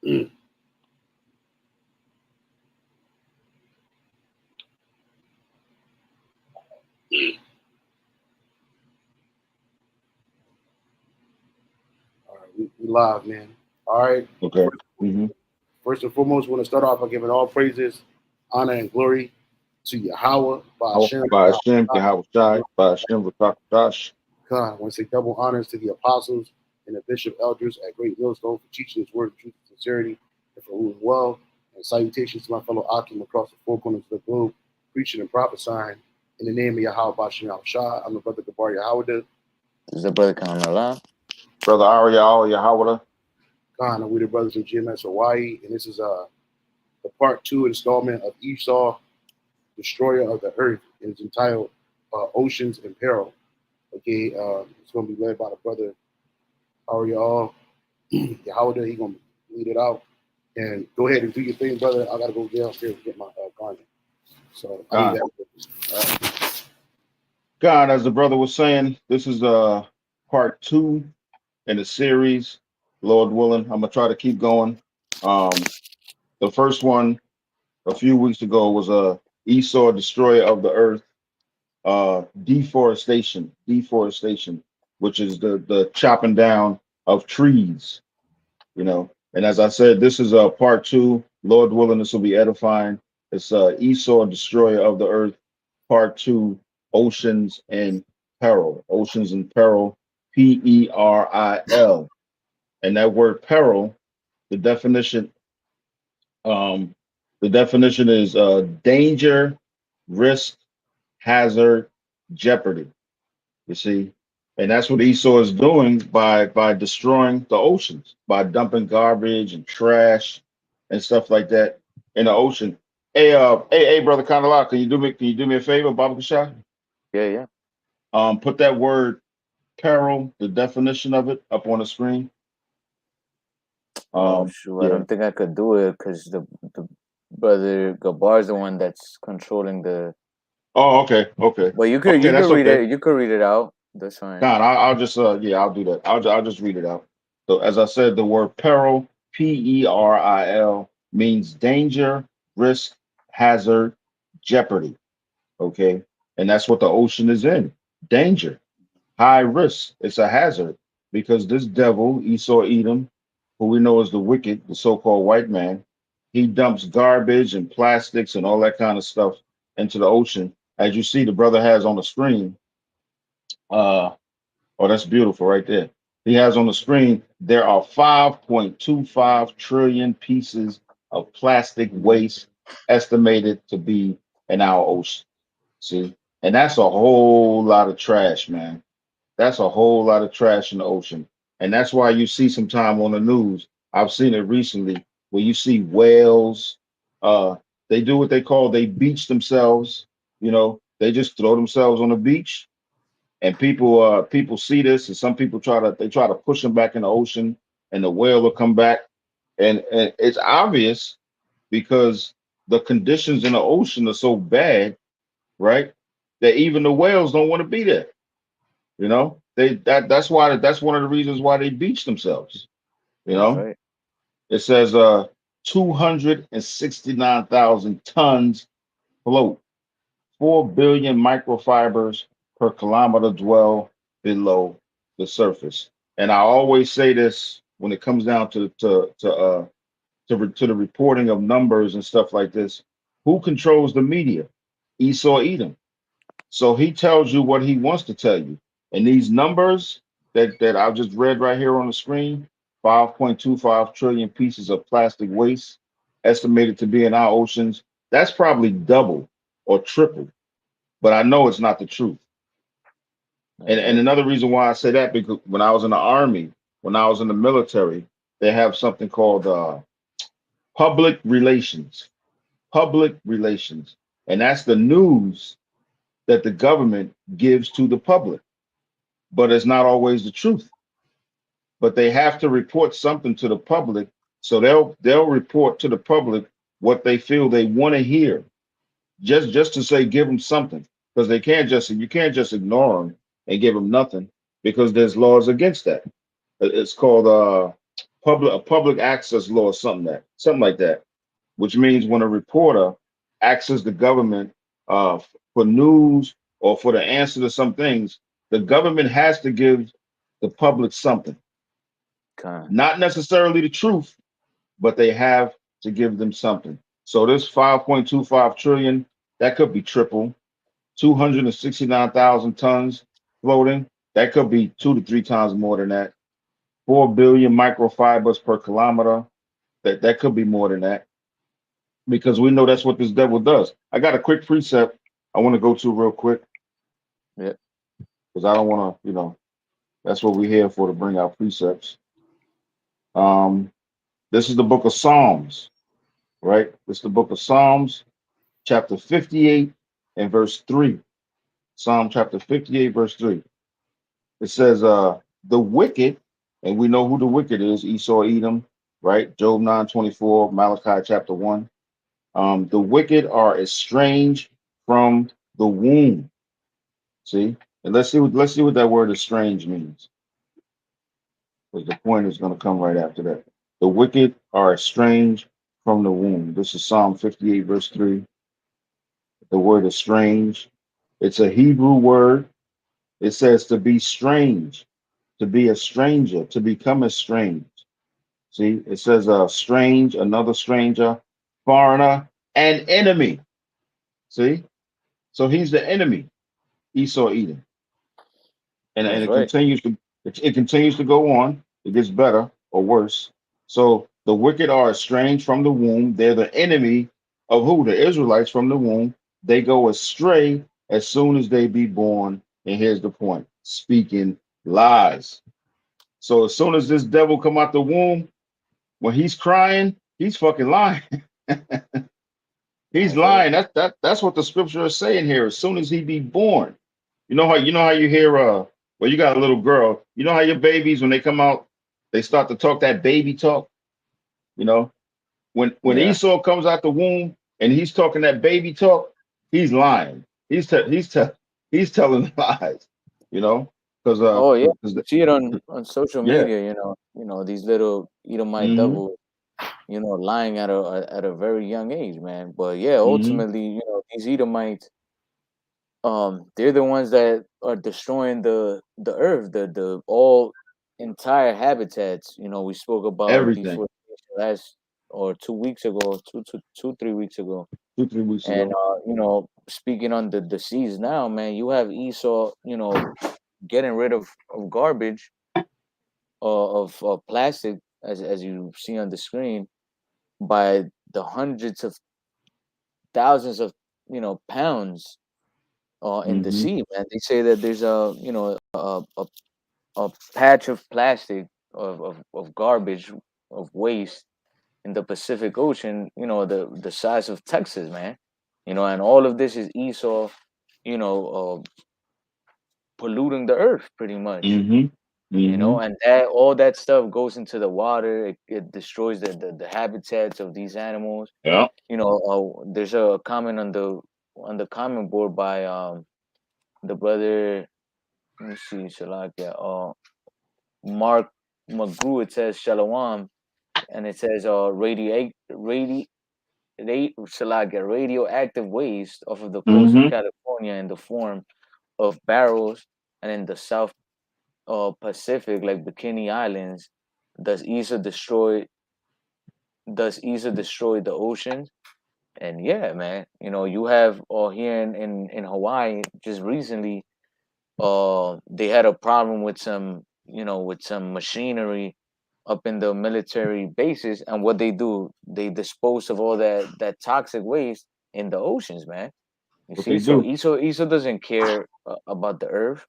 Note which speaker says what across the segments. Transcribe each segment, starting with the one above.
Speaker 1: All right, we live, man. All right.
Speaker 2: Okay. Mm-hmm.
Speaker 1: First and foremost, we want to start off by giving all praises, honor, and glory to Yahweh, by Hashem,
Speaker 2: By Hashem, Yahweh Shai, by Hashem, Rakakash.
Speaker 1: God. I want to say double honors to the apostles and the bishop elders at Great Millstone for teaching his word of truth and sincerity and for ruling well. And salutations to my fellow Akim across the four corners of the globe, preaching and prophesying in the name of Yahweh Bashem Yahweh Shah. I'm the brother Gabar Yahweh.
Speaker 3: This is the brother Kamala.
Speaker 2: Brother Ariel, Yahweh.
Speaker 1: God, and we the brothers in GMS Hawaii. And this is the part 2 installment of Esau, Destroyer of the Earth. And it's entitled Oceans in Peril. Okay, it's going to be led by the brother Ariel Yahweh. He's going to lead it out. And go ahead and do your thing, brother. I got to go downstairs and get my garment. So I need that.
Speaker 2: God, as the brother was saying, this is part 2 in the series. Lord willing, I'm gonna try to keep going. The first one a few weeks ago was Esau, Destroyer of the Earth, deforestation, which is the chopping down of trees, you know. And as I said, this is part 2. Lord willing, this will be edifying. It's Esau, Destroyer of the Earth, part 2, Oceans in Peril. Oceans in Peril, Peril. And that word peril, the definition is danger, risk, hazard, jeopardy. You see, and that's what Esau is doing by destroying the oceans, by dumping garbage and trash and stuff like that in the ocean. Hey, brother Kanala, can you do me a favor, Baba Kashah?
Speaker 3: Yeah.
Speaker 2: Put that word peril, the definition of it, up on the screen.
Speaker 3: Sure. I don't think I could do it because the brother Gabar is the one that's controlling the.
Speaker 2: Oh, okay.
Speaker 3: But you could read it. You could read it out. That's fine.
Speaker 2: God, I'll just I'll do that. I'll just read it out. So as I said, the word peril, Peril, means danger, risk, hazard, jeopardy. Okay, and that's what the ocean is in. Danger, high risk. It's a hazard because this devil, Esau Edom, who we know as the wicked, the so-called white man, he dumps garbage and plastics and all that kind of stuff into the ocean. As you see, the brother has on the screen. Oh, that's beautiful right there. He has on the screen, there are 5.25 trillion pieces of plastic waste estimated to be in our ocean. See, and that's a whole lot of trash, man. That's a whole lot of trash in the ocean. And that's why you see sometime on the news, I've seen it recently, where you see whales, they do what they call, they beach themselves, you know, they just throw themselves on the beach. And people see this, and some people try to push them back in the ocean, and the whale will come back. And it's obvious because the conditions in the ocean are so bad, right? That even the whales don't want to be there. You know, that's one of the reasons why they beach themselves. You know,
Speaker 3: Right.
Speaker 2: It says 269,000 tons float, 4 billion microfibers per kilometer dwell below the surface. And I always say this when it comes down to the reporting of numbers and stuff like this. Who controls the media? Esau Edom. So he tells you what he wants to tell you. And these numbers that I've just read right here on the screen, 5.25 trillion pieces of plastic waste estimated to be in our oceans, that's probably double or triple. But I know it's not the truth. And another reason why I say that, because when I was in the army, when I was in the military, they have something called public relations. Public relations. And that's the news that the government gives to the public. But it's not always the truth. But they have to report something to the public. So they'll report to the public what they feel they want to hear. Just to say give them something. Because you can't just ignore them and give them nothing, because there's laws against that. It's called public access law or something like that, which means when a reporter accesses the government for news or for the answer to some things, the government has to give the public something,
Speaker 3: Con.
Speaker 2: not necessarily the truth, but they have to give them something. So this 5.25 trillion, that could be triple. 269,000 tons floating, that could be 2 to 3 times more than that. 4 billion microfibers per kilometer, that could be more than that, because we know that's what this devil does. I got a quick precept I want to go to real quick,
Speaker 3: Yeah.
Speaker 2: because I don't want to, that's what we're here for, to bring out precepts. Um, this is the book of Psalms, right? This is the book of Psalms, chapter 58 and verse 3. Psalm chapter 58, verse 3. It says, the wicked, and we know who the wicked is, Esau, Edom, right? Job 9:24, Malachi chapter 1. The wicked are estranged from the womb. See? And let's see what that word estranged means. Because the point is going to come right after that. The wicked are estranged from the womb. This is Psalm 58, verse 3. The word estranged. It's a Hebrew word. It says to be strange, to be a stranger, to become estranged. See, it says strange, another stranger, foreigner, and enemy. See? So he's the enemy, Esau Edom. And
Speaker 3: That's
Speaker 2: it
Speaker 3: right.
Speaker 2: continues to it continues to go on. It gets better or worse. So the wicked are estranged from the womb. They're the enemy of who? The Israelites from the womb. They go astray as soon as they be born. And here's the point: speaking lies. So as soon as this devil come out the womb, when he's crying, he's fucking lying. He's
Speaker 3: That's right.
Speaker 2: lying. That's what the scripture is saying here. As soon as he be born, you know how you hear well, you got a little girl. You know how your babies, when they come out, they start to talk that baby talk. You know, when
Speaker 3: Yeah.
Speaker 2: Esau comes out the womb and he's talking that baby talk, he's lying. He's telling lies. You know, because
Speaker 3: Oh yeah.
Speaker 2: because
Speaker 3: You see it on social
Speaker 2: yeah.
Speaker 3: media. These little Edomite
Speaker 2: Mm-hmm.
Speaker 3: devils. Lying at a very young age, man. But yeah,
Speaker 2: Mm-hmm.
Speaker 3: ultimately, these Edomites, they're the ones that are destroying the earth, the all entire habitats. We spoke about
Speaker 2: Everything.
Speaker 3: deforestation last or 2 weeks ago, 3 weeks ago.
Speaker 2: 2 3 weeks
Speaker 3: And
Speaker 2: ago.
Speaker 3: speaking on the seas now, man, you have Esau, getting rid of garbage, of plastic, as you see on the screen, by the hundreds of thousands of pounds in the
Speaker 2: Mm-hmm.
Speaker 3: sea, man. They say that there's a patch of plastic, of garbage, of waste in the Pacific Ocean, the size of Texas, man. And all of this is Esau, you know, polluting the earth pretty much.
Speaker 2: Mm-hmm. Mm-hmm.
Speaker 3: And that all that stuff goes into the water. It destroys the habitats of these animals.
Speaker 2: Yeah.
Speaker 3: There's a comment on the comment board by the brother. Let me see, Shalakia. Mark McGrew. It says Shalom, and it says Shalakia, radioactive waste off of the coast of
Speaker 2: Mm-hmm.
Speaker 3: California in the form of barrels, and in the South Pacific, like Bikini Islands, does Esau destroy the oceans? And yeah, man, you have here in Hawaii just recently, they had a problem with some machinery up in the military bases, and what they do, they dispose of all that toxic waste in the oceans, man. You
Speaker 2: What they
Speaker 3: see, so
Speaker 2: do.
Speaker 3: Esau doesn't care about the earth.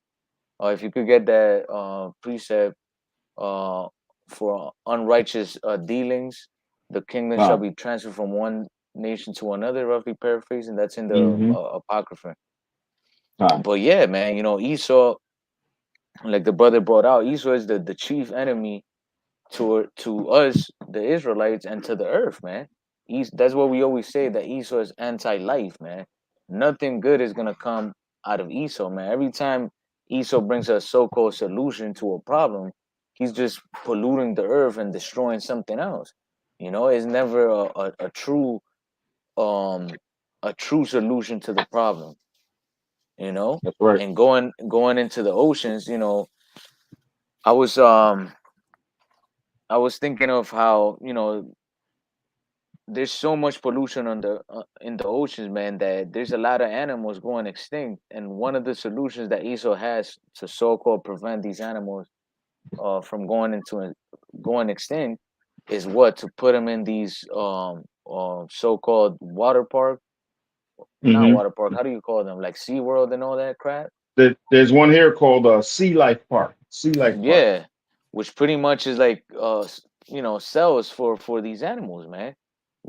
Speaker 3: If you could get that precept, uh, for unrighteous dealings, the kingdom shall
Speaker 2: Time.
Speaker 3: be transferred from one nation to another, roughly paraphrasing. That's in the
Speaker 2: Mm-hmm.
Speaker 3: Apocrypha.
Speaker 2: Time.
Speaker 3: But yeah, man, Esau, like the brother brought out, Esau is the chief enemy to us, the Israelites, and to the earth, man. That's what we always say, that Esau is anti-life, man. Nothing good is gonna come out of Esau, man. Every time Esau brings a so-called solution to a problem, he's just polluting the earth and destroying something else. You know, it's never a true um a true solution to the problem. You know,
Speaker 2: That's right.
Speaker 3: and going into the oceans, you know, I was um I was thinking of how, you know, there's so much pollution on the in the oceans, man, that there's a lot of animals going extinct. And one of the solutions that Esau has to so-called prevent these animals from going extinct is what, to put them in these so-called water park, not
Speaker 2: Mm-hmm.
Speaker 3: water park. How do you call them? Like SeaWorld and all that crap.
Speaker 2: There's one here called Sea Life Park. Sea Life Park.
Speaker 3: Yeah, which pretty much is like you know, cells for these animals, man.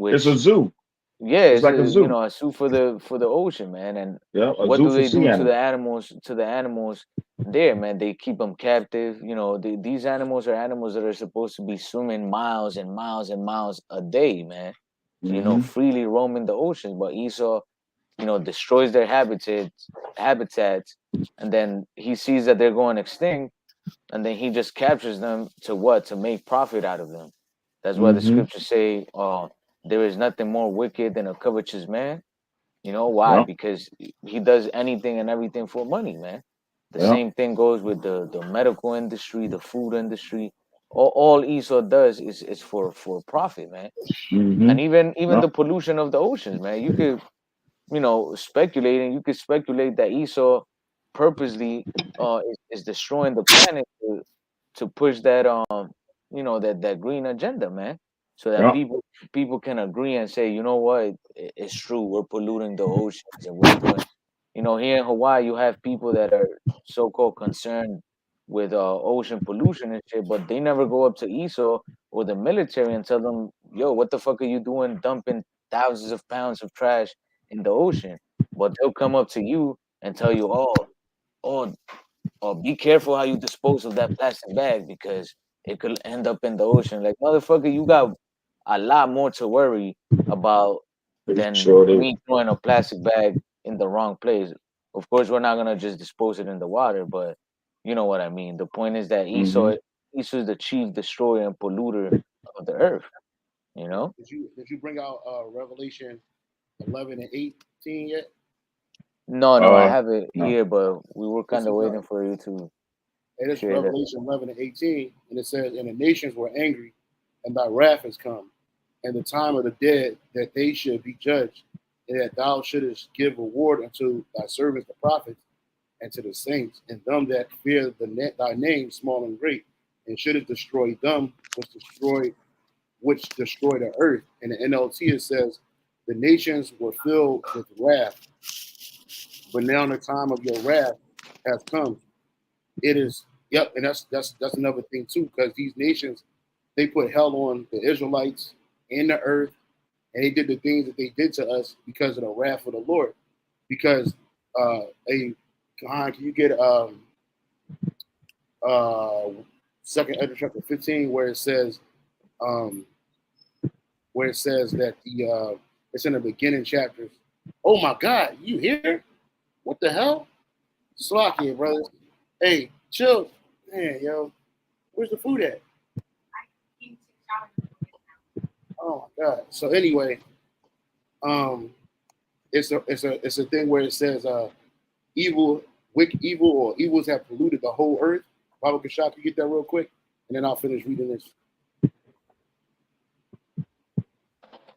Speaker 2: It's a
Speaker 3: Which,
Speaker 2: zoo.
Speaker 3: yeah,
Speaker 2: It's
Speaker 3: it's
Speaker 2: like a
Speaker 3: a, you
Speaker 2: zoo.
Speaker 3: know, a zoo for the ocean, man. And
Speaker 2: Yeah, a
Speaker 3: what
Speaker 2: zoo
Speaker 3: do
Speaker 2: for
Speaker 3: they
Speaker 2: sea
Speaker 3: do to the
Speaker 2: animals.
Speaker 3: animals? To the animals there, man, they keep them captive. You know, these animals are animals that are supposed to be swimming miles and miles and miles a day, man. You know,
Speaker 2: Mm-hmm.
Speaker 3: freely roaming the oceans. But Esau, you know, destroys their habitats, and then he sees that they're going extinct, and then he just captures them to what? To make profit out of them. That's why the
Speaker 2: Mm-hmm.
Speaker 3: scriptures say, there is nothing more wicked than a covetous man. You know why?
Speaker 2: Yeah,
Speaker 3: Because he does anything and everything for money, man. The
Speaker 2: yeah.
Speaker 3: same thing goes with the medical industry, the food industry. All Esau does is for profit, man.
Speaker 2: Mm-hmm.
Speaker 3: And even
Speaker 2: Yeah.
Speaker 3: the pollution of the oceans, man. You could, you know, speculating, you could speculate that Esau purposely is destroying the planet to push that you know, that green agenda, man, so that
Speaker 2: Yeah.
Speaker 3: people can agree and say, you know what, it's true, we're polluting the oceans and we're doing, you know, here in Hawaii you have people that are so-called concerned with ocean pollution and shit, but they never go up to Esau or the military and tell them, yo, what the fuck are you doing dumping thousands of pounds of trash in the ocean? But they'll come up to you and tell you, oh, be careful how you dispose of that plastic bag because it could end up in the ocean. Like, motherfucker, you got a lot more to worry about
Speaker 2: They
Speaker 3: than
Speaker 2: sure do.
Speaker 3: me throwing a plastic bag in the wrong place. Of course, we're not gonna just dispose it in the water, but you know what I mean. The point is that
Speaker 2: Mm-hmm.
Speaker 3: Esau is the chief destroyer and polluter of the earth. You know?
Speaker 1: Did you bring out Revelation 11 and 18 yet?
Speaker 3: No, no, I
Speaker 2: Uh,
Speaker 3: have it
Speaker 2: no.
Speaker 3: here, but we were
Speaker 1: This
Speaker 3: kind of
Speaker 1: is
Speaker 3: waiting for you to
Speaker 1: it is
Speaker 3: share that.
Speaker 1: Revelation 11 and 18, and it says, "And the nations were angry, and thy wrath has come, and the time of the dead that they should be judged, and that thou shouldest give reward unto thy servants the prophets, and to the saints, and them that fear thy name, small and great, and shouldest destroy them which destroy the earth." In the NLT it says, "The nations were filled with wrath, but now the time of your wrath has come." It is, yep, and that's another thing too, because these nations, they put hell on the Israelites and the earth, and they did the things that they did to us because of the wrath of the Lord. Because a Kahan, can you get uh second Ezra chapter 15 um where it says that it's in the beginning chapters. Oh my God, you here? What the hell? Slack here, brothers. Hey, chill. Man, yo, where's the food at? Oh my God. So anyway, um, it's a thing where it says evil, evil or evils have polluted the whole earth. Baba Kashak, you get that real quick, and then I'll finish reading this.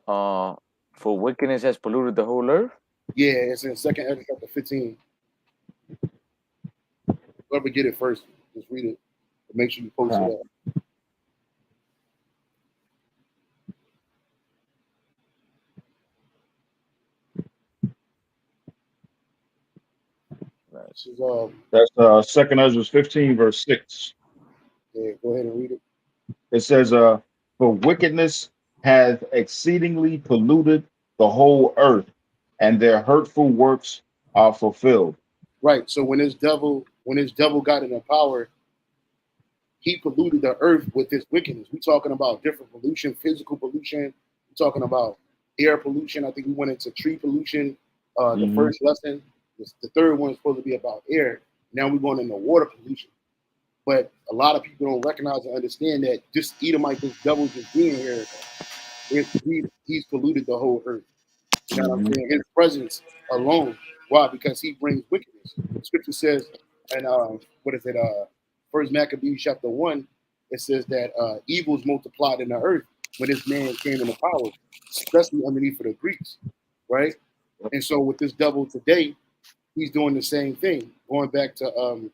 Speaker 3: Uh, for wickedness has polluted the whole earth.
Speaker 1: Yeah, it's in second Ezra chapter 15. Whoever get it first, just read it. Make sure you post it
Speaker 2: Uh,
Speaker 1: up.
Speaker 3: Right.
Speaker 1: This is
Speaker 2: that's Second Ezra 15, verse 6.
Speaker 1: yeah, go ahead and read it.
Speaker 2: It says, "For wickedness hath exceedingly polluted the whole earth, and their hurtful works are fulfilled."
Speaker 1: Right. So when this devil got into power, he polluted the earth with his wickedness. We're talking about different pollution, physical pollution. We're talking about air pollution. I think we went into tree pollution. The
Speaker 2: Mm-hmm.
Speaker 1: first lesson. The third one is supposed to be about air. Now we're going into water pollution. But a lot of people don't recognize and understand that this Edomite, this devil just being here, he's polluted the whole earth. You know what I'm
Speaker 2: Mm-hmm.
Speaker 1: saying? His presence alone. Why? Because he brings wickedness. Scripture says, and what is it? First Maccabees chapter 1, it says that evils multiplied in the earth when this man came into power, especially underneath of the Greeks, right? And so with this devil today, he's doing the same thing. Going back to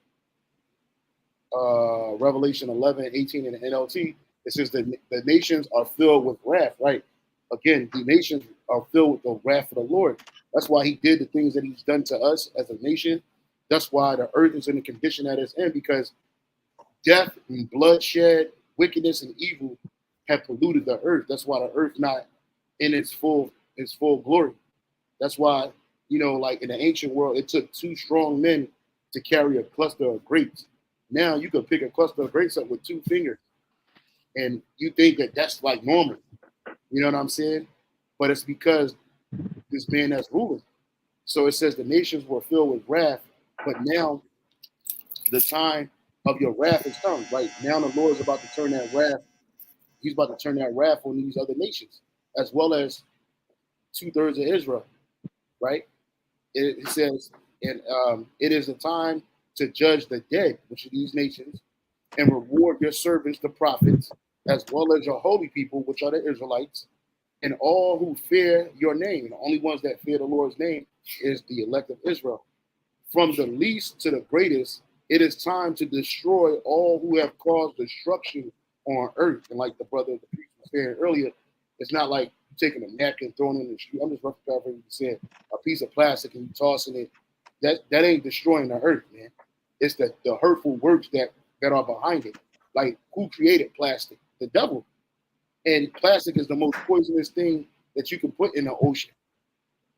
Speaker 1: Revelation 11:18 in the NLT, it says that the nations are filled with wrath, right? Again, the nations are filled with the wrath of the Lord. That's why he did the things that he's done to us as a nation. That's why the earth is in the condition that it's in, because death and bloodshed, wickedness and evil have polluted the earth. That's why the earth not in its full glory. That's why, like in the ancient world, it took two strong men to carry a cluster of grapes. Now you can pick a cluster of grapes up with two fingers, and you think that that's like normal. You know what I'm saying? But it's because this man that's ruling. So it says the nations were filled with wrath, but now the time of your wrath has come. Right now, the Lord is about to turn that wrath. He's about to turn that wrath on these other nations, as well as 2/3 of Israel. Right? It says, and it is the time to judge the dead, which are these nations, and reward your servants, the prophets, as well as your holy people, which are the Israelites, and all who fear your name. And the only ones that fear the Lord's name is the elect of Israel. From the least to the greatest, it is time to destroy all who have caused destruction on earth. And like the brother, the priest was saying earlier, it's not like taking a napkin, throwing it in the street. I'm just paraphrasing what you said. A piece of plastic and you tossing it. That ain't destroying the earth, man. It's the hurtful works that are behind it. Like, who created plastic? The devil. And plastic is the most poisonous thing that you can put in the ocean.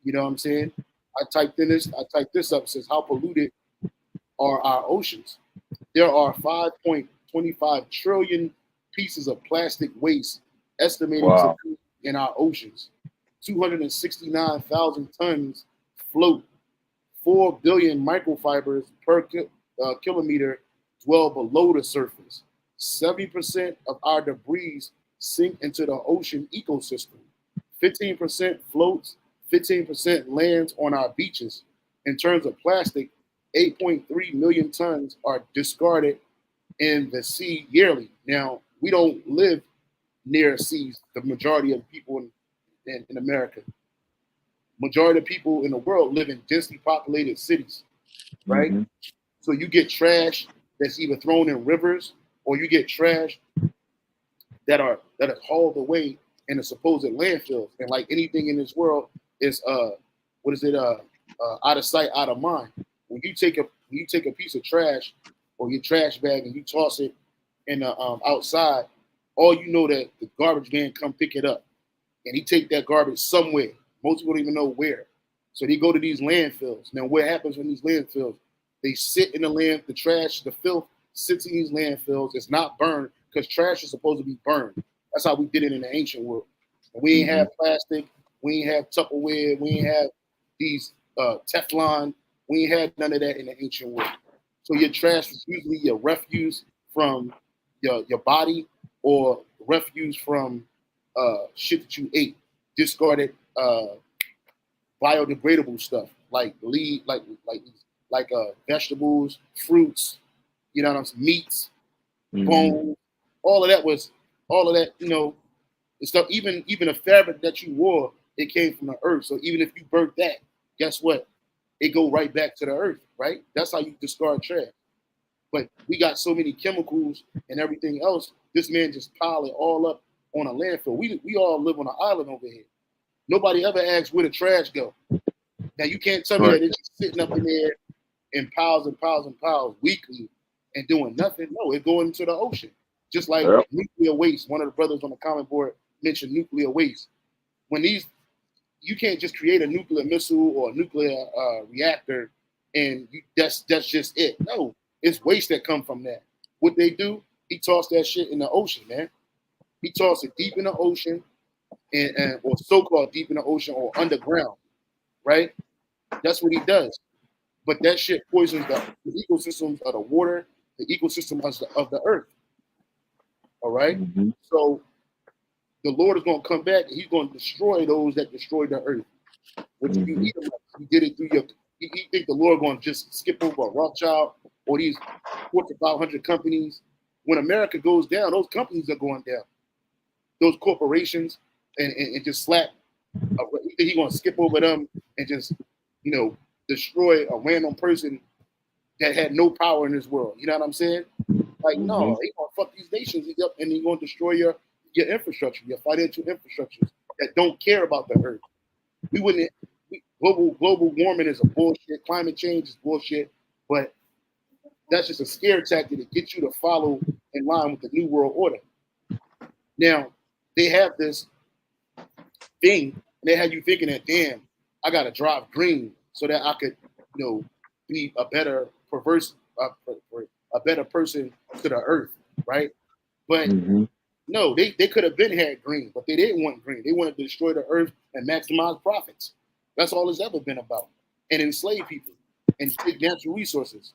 Speaker 1: You know what I'm saying? I typed this up. It says, how polluted are our oceans? There are 5.25 trillion pieces of plastic waste estimated to
Speaker 2: Wow.
Speaker 1: be in our oceans. 269,000 tons float. 4 billion microfibers per kilometer dwell below the surface. 70% of our debris sink into the ocean ecosystem. 15% floats, 15% lands on our beaches. In terms of plastic, 8.3 million tons are discarded in the sea yearly. Now, we don't live near seas, the majority of people in America. Majority of people in the world live in densely populated cities, right?
Speaker 2: Mm-hmm.
Speaker 1: So you get trash that's either thrown in rivers, or you get trash that are hauled away in the supposed landfills. And like anything in this world is what is it out of sight, out of mind. When you take a piece of trash or your trash bag and you toss it in the outside, all you know that the garbage man come pick it up and he take that garbage somewhere. Most people don't even know where. So they go to these landfills. Now, what happens in these landfills? They sit in the trash, the filth sits in these landfills. It's not burned because trash is supposed to be burned. That's how we did it in the ancient world. And we ain't
Speaker 2: Mm-hmm.
Speaker 1: have plastic. We ain't have Tupperware. We ain't have these Teflon. We ain't had none of that in the ancient world. So your trash was usually your refuse from your body or refuse from shit that you ate, discarded biodegradable stuff like vegetables, fruits, you know what I'm saying, meats,
Speaker 2: Mm-hmm.
Speaker 1: bones, all of that, the stuff, even the fabric that you wore, it came from the earth. So even if you burnt that, guess what? It go right back to the earth, right? That's how you discard trash. But we got so many chemicals and everything else. This man just pile it all up on a landfill. We all live on an island over here. Nobody ever asks where the trash go. Now you can't tell me
Speaker 2: Right.
Speaker 1: that it's just sitting up in there in piles and piles and piles weekly and doing nothing. No, it's going into the ocean. Just like
Speaker 2: Yep.
Speaker 1: nuclear waste. One of the brothers on the comment board mentioned nuclear waste. You can't just create a nuclear missile or a nuclear reactor and that's just it. No, it's waste that come from that. What they do, he tossed that shit in the ocean, man. He tossed it deep in the ocean and or so-called deep in the ocean or underground, right? That's what he does. But that shit poisons the ecosystems of the water. the ecosystem of the earth. All right.
Speaker 2: Mm-hmm.
Speaker 1: So the Lord is going to come back and he's going to destroy those that destroy the earth. What you
Speaker 2: Mm-hmm.
Speaker 1: Edomites, you did it through your. You think the Lord going to just skip over a Rothschild or these Fortune 500 companies? When America goes down, those companies are going down. Those corporations and just slap. You think he's going to skip over them and just, destroy a random person that had no power in this world? You know what I'm saying? Like,
Speaker 2: Mm-hmm.
Speaker 1: no, he's going to fuck these nations up and he's going to destroy your infrastructure, your financial infrastructures that don't care about the earth. We wouldn't. Global warming is a bullshit. Climate change is bullshit. But that's just a scare tactic to get you to follow in line with the New World Order. Now, they have this thing, and they have you thinking that, damn, I got to drive green so that I could, be a better a better person to the earth, right? But
Speaker 2: Mm-hmm.
Speaker 1: no, they could have been had green, but they didn't want green. They wanted to destroy the earth and maximize profits. That's all it's ever been about. And enslave people and take natural resources.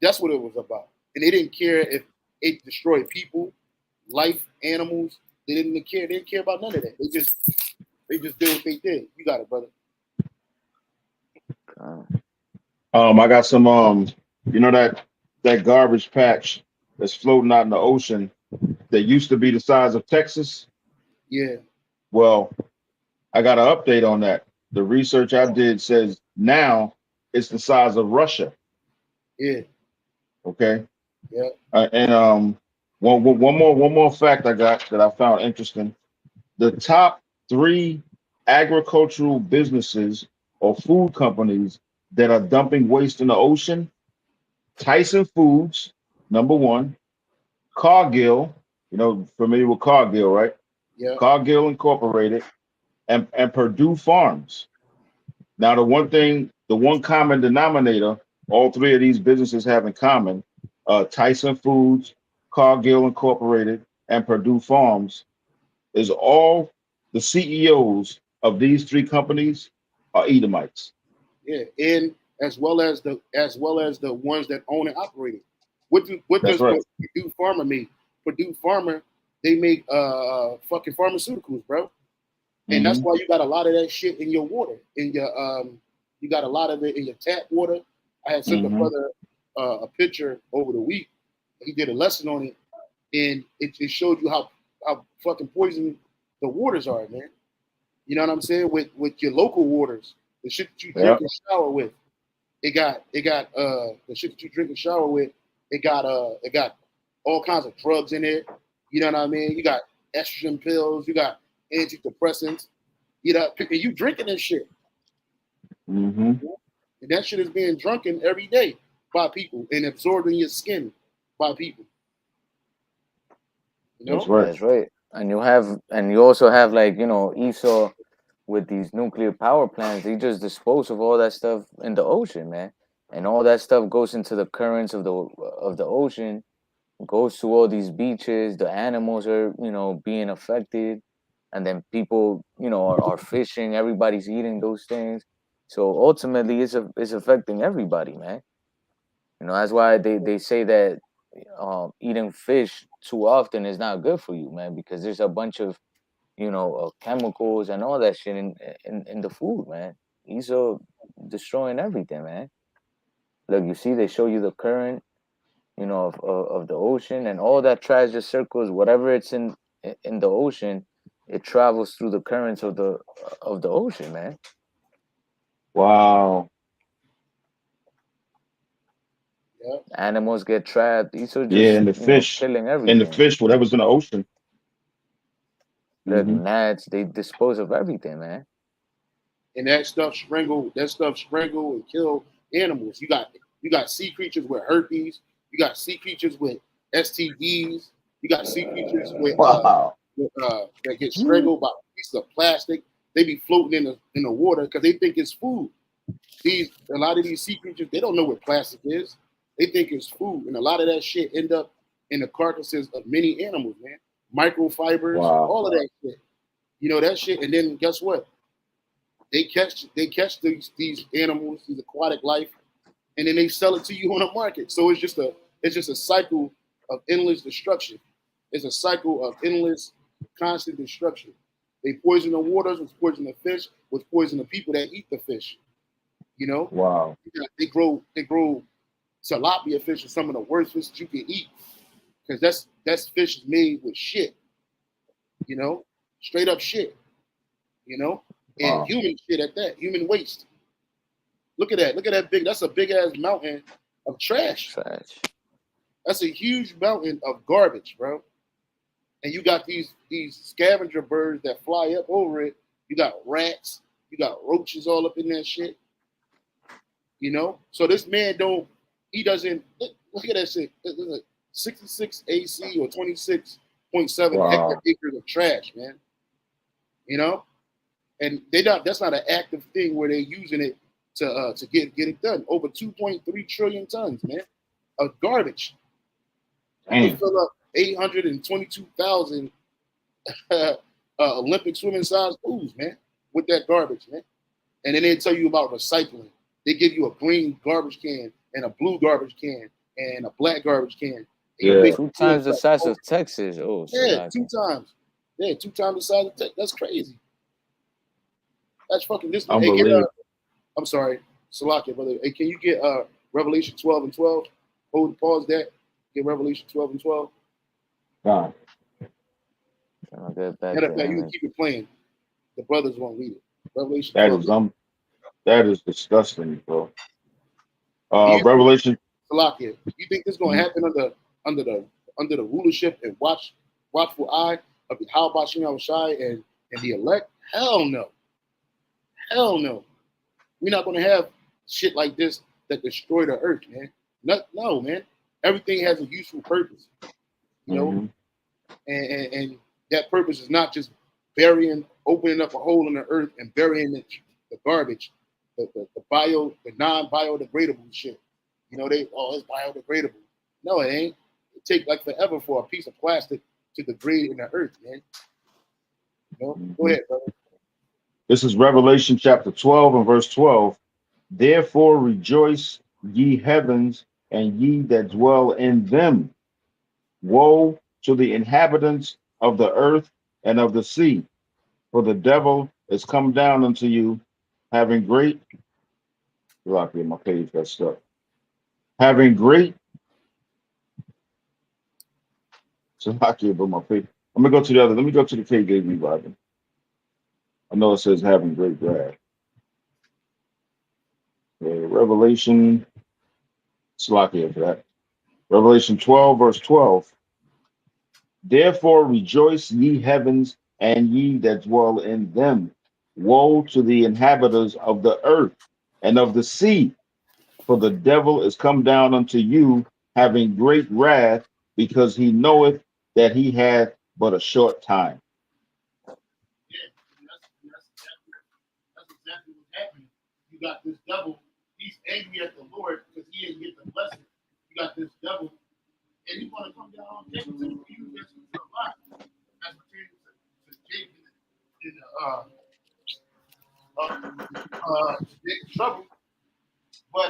Speaker 1: That's what it was about. And they didn't care if it destroyed people, life, animals. They didn't care. They didn't care about none of that. They just did what they did. You got it, brother.
Speaker 2: I got some that garbage patch that's floating out in the ocean that used to be the size of Texas.
Speaker 1: Yeah.
Speaker 2: Well, I got an update on that. The research I did says now it's the size of Russia.
Speaker 1: Yeah.
Speaker 2: Okay.
Speaker 1: Yeah.
Speaker 2: And one more fact I got that I found interesting. The top 3 agricultural businesses or food companies that are dumping waste in the ocean: Tyson Foods, number 1; Cargill, familiar with Cargill, right?
Speaker 1: Yeah.
Speaker 2: Cargill Incorporated, and Purdue Farms. Now, the one common denominator all 3 of these businesses have in common, Tyson Foods, Cargill Incorporated, and Purdue Farms, is all the CEOs of these 3 companies are Edomites.
Speaker 1: Yeah. And as well as the ones that own and operate it. What
Speaker 2: That's
Speaker 1: does
Speaker 2: right.
Speaker 1: Purdue Pharma make? Purdue Pharma, they make fucking pharmaceuticals, bro. And that's
Speaker 2: Mm-hmm.
Speaker 1: why you got a lot of that shit in your water, in your you got a lot of it in your tap water. I had sent a
Speaker 2: Mm-hmm.
Speaker 1: brother a picture over the week. He did a lesson on it, and it showed you how fucking poison the waters are, man. You know what I'm saying? With your local waters, the shit that you drink
Speaker 2: Yep.
Speaker 1: and shower with, it got the shit that you drink and shower with, it got all kinds of drugs in it. You know what I mean? You got estrogen pills, you got antidepressants. And you drinking this shit.
Speaker 2: Mm-hmm.
Speaker 1: And that shit is being drunken every day by people and absorbed in your skin by people. You
Speaker 2: That's
Speaker 1: know?
Speaker 2: right.
Speaker 3: That's right. And you also have, like, Esau with these nuclear power plants. They just dispose of all that stuff in the ocean, man. And all that stuff goes into the currents of the ocean, goes to all these beaches. The animals are, being affected, and then people, are fishing. Everybody's eating those things. So ultimately, it's affecting everybody, man. That's why they say that eating fish too often is not good for you, man, because there's a bunch of chemicals and all that shit in the food, man. These are destroying everything, man. Look, you see, they show you the current, of the ocean, and all that trash just circles. Whatever it's in the ocean, it travels through the currents of the ocean, man.
Speaker 2: Wow.
Speaker 1: Yeah.
Speaker 3: Animals get trapped. These are
Speaker 2: Yeah,
Speaker 3: just, killing
Speaker 2: and the
Speaker 3: everything.
Speaker 2: fish, whatever's in the ocean.
Speaker 3: Look,
Speaker 2: Mm-hmm.
Speaker 3: gnats, they dispose of everything, man.
Speaker 1: And that stuff strangle and kill animals. You got sea creatures with herpes, you got sea creatures with STDs, you got sea creatures
Speaker 2: Wow.
Speaker 1: that get strangled by pieces of plastic. They be floating in the water because they think it's food. A lot of these sea creatures, they don't know what plastic is. They think it's food, and a lot of that shit end up in the carcasses of many animals, man. Microfibers,
Speaker 2: Wow.
Speaker 1: all of that shit. That shit, and then guess what? They catch these animals, these aquatic life, and then they sell it to you on the market. So it's just It's just a cycle of endless destruction. It's a cycle of endless, constant destruction. They poison the waters, which poison the fish, which poison the people that eat the fish. You know,
Speaker 2: Wow.
Speaker 1: they grow tilapia fish are some of the worst fish that you can eat because that's fish is made with shit. You know, straight up shit. You know, and
Speaker 2: Wow.
Speaker 1: human shit at that, human waste. Look at that. Look at that big. That's a big ass mountain of trash. That's a huge mountain of garbage, bro. And you got these scavenger birds that fly up over it. You got rats. You got roaches all up in that shit. You know. So this man he doesn't look at that shit. 66 AC or 26.7
Speaker 2: Wow.
Speaker 1: acres of trash, man. You know, and that's not an active thing where they're using it to get it done. Over 2.3 trillion tons, man, of garbage. You
Speaker 2: Damn.
Speaker 1: can fill up 822,000 Olympic swimming size pools, man, with that garbage, man. And then they tell you about recycling. They give you a green garbage can and a blue garbage can and a black garbage can.
Speaker 2: Yeah.
Speaker 3: 2 times the size of Texas. Oh,
Speaker 1: yeah, 2 times. Yeah, 2 times the size of Texas. That's crazy. That's fucking this.
Speaker 2: Unbelievable.
Speaker 1: I'm sorry, Salakia, brother. Hey, can you get Revelation 12 and 12? Pause that. Get Revelation 12 and 12.
Speaker 2: God.
Speaker 1: Matter of fact, you can keep it playing. The brothers won't read it. Revelation 12.
Speaker 2: That is disgusting, bro. Revelation.
Speaker 1: Salakia, you think this is gonna happen under the rulership and watchful eye of the Halbashim Shai and the elect? Hell no. Hell no. We're not gonna have shit like this that destroy the earth, man. No, man. Everything has a useful purpose, you know, and that purpose is not just opening up a hole in the earth and burying the garbage, the non-biodegradable shit. You know, it's biodegradable. No, it ain't. It take like forever for a piece of plastic to degrade in the earth, man. You know? Go ahead, brother.
Speaker 2: This is Revelation chapter 12 and verse 12. Therefore rejoice, ye heavens, and ye that dwell in them. Woe to the inhabitants of the earth and of the sea, for the devil is come down unto you, having great. Lucky, my page got stuck. Having great. So lucky about my page. I'm gonna go to the other. Let me go to the KJV Bible. I know it says having great wrath. Revelation. Slakia for that. Revelation 12, verse 12. Therefore rejoice, ye heavens, and ye that dwell in them. Woe to the inhabitants of the earth and of the sea, for the devil is come down unto you, having great wrath, because he knoweth that he hath but a short time.
Speaker 1: Yeah, that's exactly what's happening. You got this devil, he's angry at the Lord because he didn't get the blessing. You got this devil, and he's going to come down and take it to you. That's a lot. That's pertaining to Jacob in trouble. But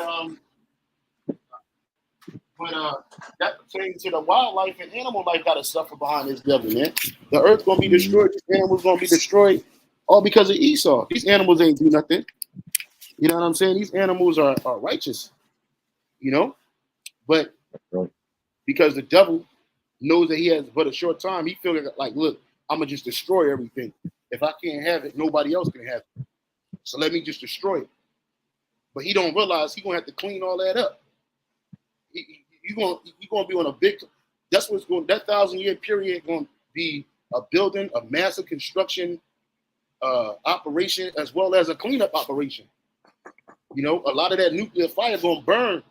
Speaker 1: that pertains to the wildlife and animal life got to suffer behind this devil, man. The earth gonna be destroyed. These animals gonna be destroyed, all because of Esau. These animals ain't do nothing. You know what I'm saying? These animals are righteous, you know, but because the devil knows that he has but a short time, he feels like, look, I'm gonna just destroy everything. If I can't have it, nobody else can have it. So let me just destroy it. But he don't realize he gonna have to clean all that up. You're gonna be on a big. That's what's going. That 1,000-year period going to be a building, a massive construction operation, as well as a cleanup operation. You know, a lot of that nuclear fire gonna burn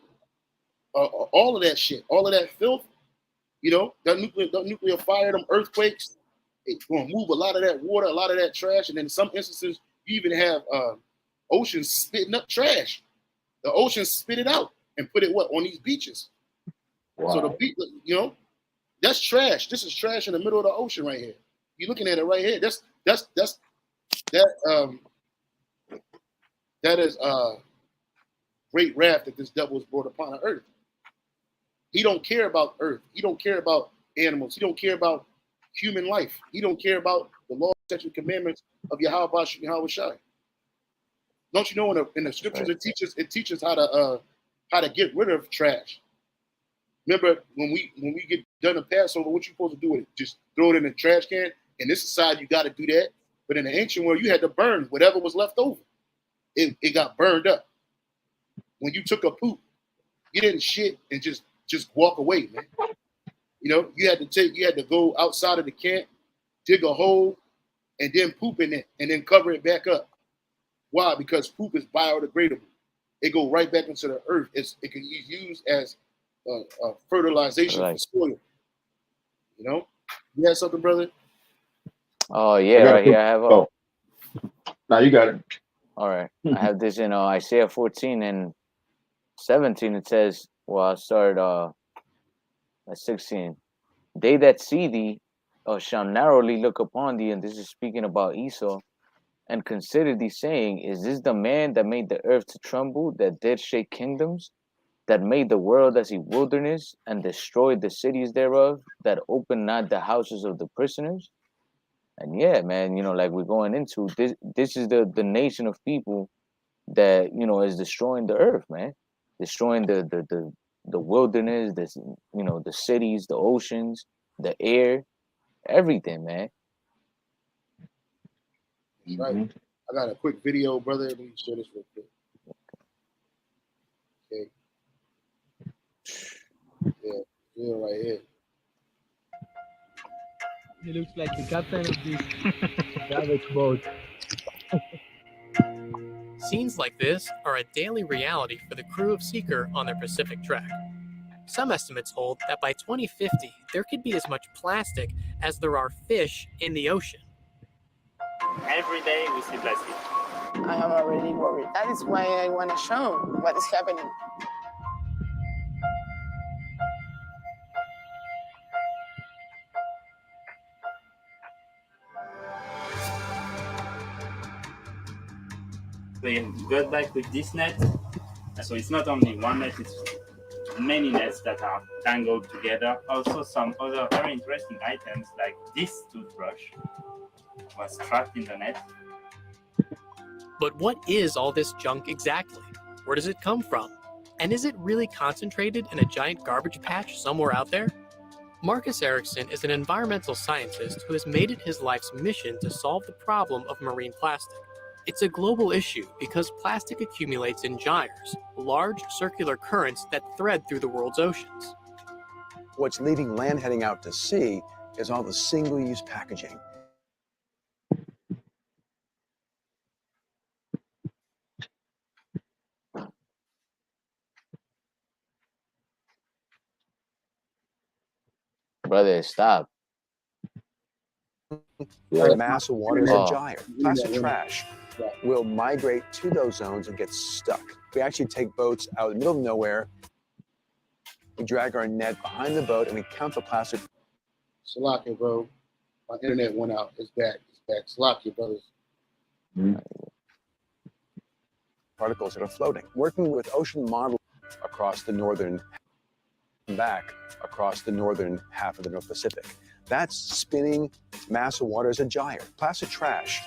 Speaker 1: all of that shit, all of that filth. You know, that nuclear fire, them earthquakes, it's gonna move a lot of that water, a lot of that trash, and in some instances, you even have oceans spitting up trash. The oceans spit it out and put it on these beaches. Wow. So the beach, you know, that's trash. This is trash in the middle of the ocean right here. You're looking at it right here. That is great wrath that this devil has brought upon the earth. He don't care about earth. He don't care about animals. He don't care about human life. He don't care about the law, statute, commandments of Yahweh Shai. Don't you know in the scriptures
Speaker 3: Right.
Speaker 1: it teaches how to get rid of trash. Remember when we get done the Passover, what you supposed to do with it? Just throw it in the trash can. In this society, you got to do that. But in the ancient world, you had to burn whatever was left over. It got burned up. When you took a poop, you didn't shit and just walk away, man. You know, you had to go outside of the camp, dig a hole, and then poop in it, and then cover it back up. Why? Because poop is biodegradable. It go right back into the earth. It can be used as fertilization for soil. You know, you had something, brother?
Speaker 3: Oh yeah, right here I have.
Speaker 2: Now you got it.
Speaker 3: All right, I have this in Isaiah 14 and 17. It says, well, I'll start at 16. They that see thee shall narrowly look upon thee, and this is speaking about Esau, and consider thee, saying, is this the man that made the earth to tremble, that did shake kingdoms, that made the world as a wilderness, and destroyed the cities thereof, that opened not the houses of the prisoners? And yeah, man, you know, like we're going into this is the nation of people that, you know, is destroying the earth, man, destroying the wilderness, this, you know, the cities, the oceans, the air, everything, man.
Speaker 1: Right. I got a quick video, brother. Let me share this real quick. Okay. Yeah, video right here.
Speaker 4: He looks like the captain of this garbage boat.
Speaker 5: Scenes like this are a daily reality for the crew of Seeker on their Pacific trek. Some estimates hold that by 2050, there could be as much plastic as there are fish in the ocean.
Speaker 6: Every day we see plastic.
Speaker 7: I am already worried. That is why I want to show what is happening.
Speaker 6: We got back with this net. So it's not only one net, it's many nets that are tangled together. Also some other very interesting items like this toothbrush was trapped in the net.
Speaker 5: But what is all this junk exactly? Where does it come from? And is it really concentrated in a giant garbage patch somewhere out there? Marcus Erickson is an environmental scientist who has made it his life's mission to solve the problem of marine plastic. It's a global issue because plastic accumulates in gyres, large circular currents that thread through the world's oceans.
Speaker 8: What's leaving land heading out to sea is all the single-use packaging.
Speaker 3: Brother, stop.
Speaker 8: The mass of water is a
Speaker 3: Oh.
Speaker 8: gyre. Plastic trash will migrate to those zones and get stuck. We actually take boats out in the middle of nowhere. We drag our net behind the boat and we count the plastic.
Speaker 1: Salakia, bro. My internet went out. It's back. It's back. Salakia, brothers.
Speaker 8: Particles that are floating. Working with ocean models across the northern half of the North Pacific. That's spinning mass of water as a gyre. Plastic trash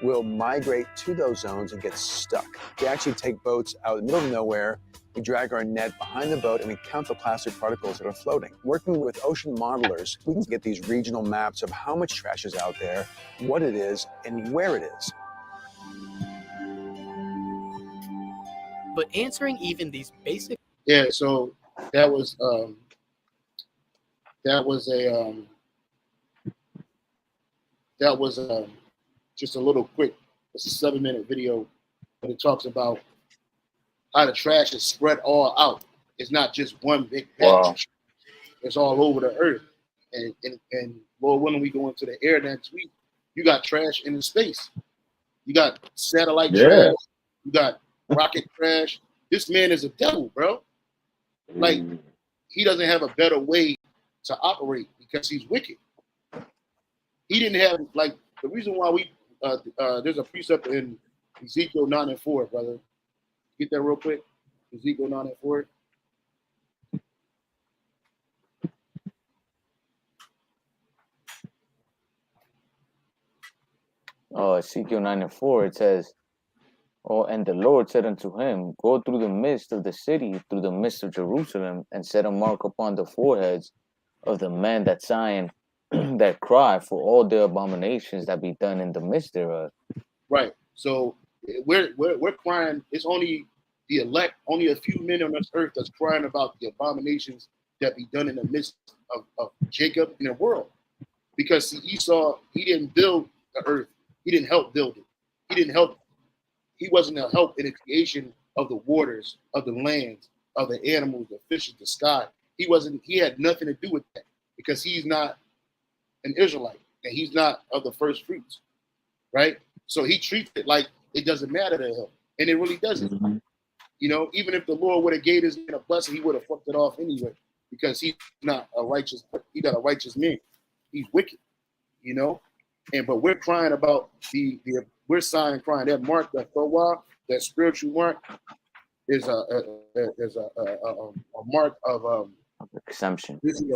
Speaker 8: will migrate to those zones and get stuck. We actually take boats out in the middle of nowhere. We drag our net behind the boat and we count the plastic particles that are floating. Working with ocean modelers, we can get these regional maps of how much trash is out there, what it is, and where it is.
Speaker 5: But answering even these basic...
Speaker 1: Yeah, so that was just a little quick. It's a 7-minute video, but it talks about how the trash is spread all out. It's not just one big patch.
Speaker 2: Wow.
Speaker 1: It's all over the earth. And Lord willing, we go into the air next week. You got trash in the space. You got satellite trash. You got rocket trash. This man is a devil, bro. Like, he doesn't have a better way to operate because he's wicked. He didn't have, like, the reason why we there's a precept in Ezekiel 9:4, brother. Get that real quick. Ezekiel 9:4.
Speaker 3: Ezekiel 9:4, it says, "Oh, and the Lord said unto him, Go through the midst of the city, through the midst of Jerusalem, and set a mark upon the foreheads of the men that sign that cry for all the abominations that be done in the midst thereof."
Speaker 1: Right. So we're crying. It's only the elect, only a few men on this earth that's crying about the abominations that be done in the midst of Jacob and the world. Because see, Esau, he didn't build the earth. He didn't help build it. He didn't help. He wasn't a help in the creation of the waters, of the lands, of the animals, the fishes, the sky. He wasn't. He had nothing to do with that because he's not an Israelite and he's not of the first fruits, right? So he treats it like it doesn't matter to him, and it really doesn't.
Speaker 2: Mm-hmm.
Speaker 1: You know, even if the Lord would have gave his man a blessing, he would have fucked it off anyway because he's not a righteous. He's not a righteous man. He's wicked. You know, and but we're crying about the we're sighing, crying that mark, that Thawah, that spiritual mark is a mark of
Speaker 3: Exemption.
Speaker 1: this is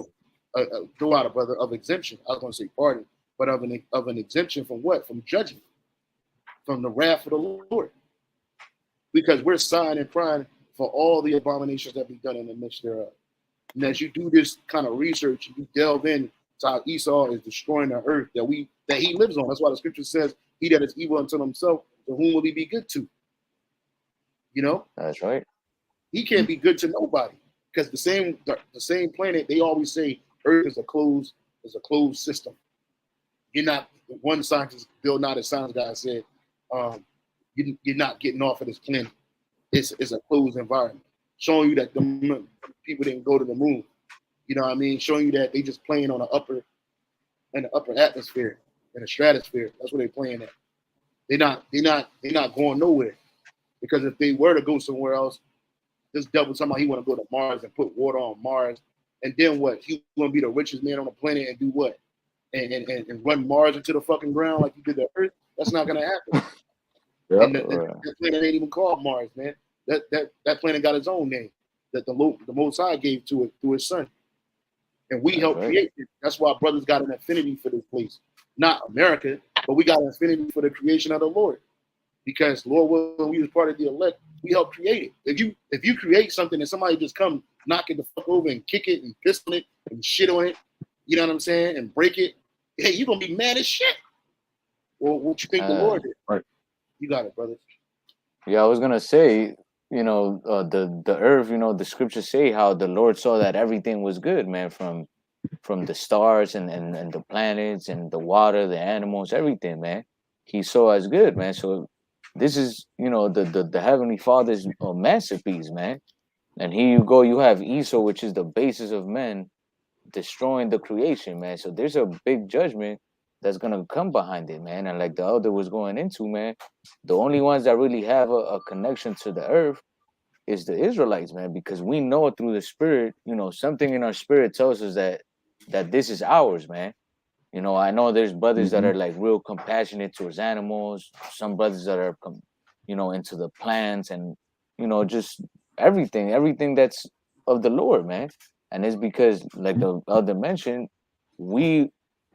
Speaker 1: a brother of exemption. I was going to say pardon, but of an exemption from what? From judgment, from the wrath of the Lord, because we're sighing and crying for all the abominations that be done in the midst thereof. And as you do this kind of research, you delve in to how Esau is destroying the earth that he lives on. That's why the scripture says, "He that is evil unto himself, to whom will he be good to?" You know,
Speaker 3: That's right.
Speaker 1: he can't be good to nobody because the same planet. They always say Earth is a closed system. You're not one scientist, Bill Nye, the science guy, said, you're not getting off of this planet. It's a closed environment, showing you that the people didn't go to the moon. You know what I mean? Showing you that they just playing on the upper atmosphere, in the stratosphere. That's where they're playing at. They're not going nowhere. Because if they were to go somewhere else, this devil talking about he want to go to Mars and put water on Mars, and then what? He want to be the richest man on the planet and do what? And run Mars into the fucking ground like he did the Earth? That's not gonna happen.
Speaker 2: Yep.
Speaker 1: And that planet ain't even called Mars, man. That planet got its own name that the Most High gave to it through His Son, and we helped create it. That's why brothers got an affinity for this place, not America, but we got an affinity for the creation of the Lord. Because Lord, when we was part of the elect, we helped create it. If you create something and somebody just come knock it the fuck over and kick it and piss on it and shit on it, you know what I'm saying, and break it, hey, you're gonna be mad as shit. Well, what you think the Lord did?
Speaker 2: Right.
Speaker 1: You got it, brother.
Speaker 3: Yeah, I was gonna say, the earth, the scriptures say how the Lord saw that everything was good, man, from the stars and the planets and the water, the animals, everything, man. He saw as good, man. So this is, the Heavenly Father's masterpiece, man. And here you go, you have Esau, which is the basis of men, destroying the creation, man. So there's a big judgment that's gonna come behind it, man. And like the elder was going into, man, the only ones that really have a connection to the earth is the Israelites, man, because we know through the spirit, something in our spirit tells us that this is ours, man. I know there's brothers that are like real compassionate towards animals, some brothers that are into the plants and just everything that's of the Lord, man. And it's because, like the elder mentioned, we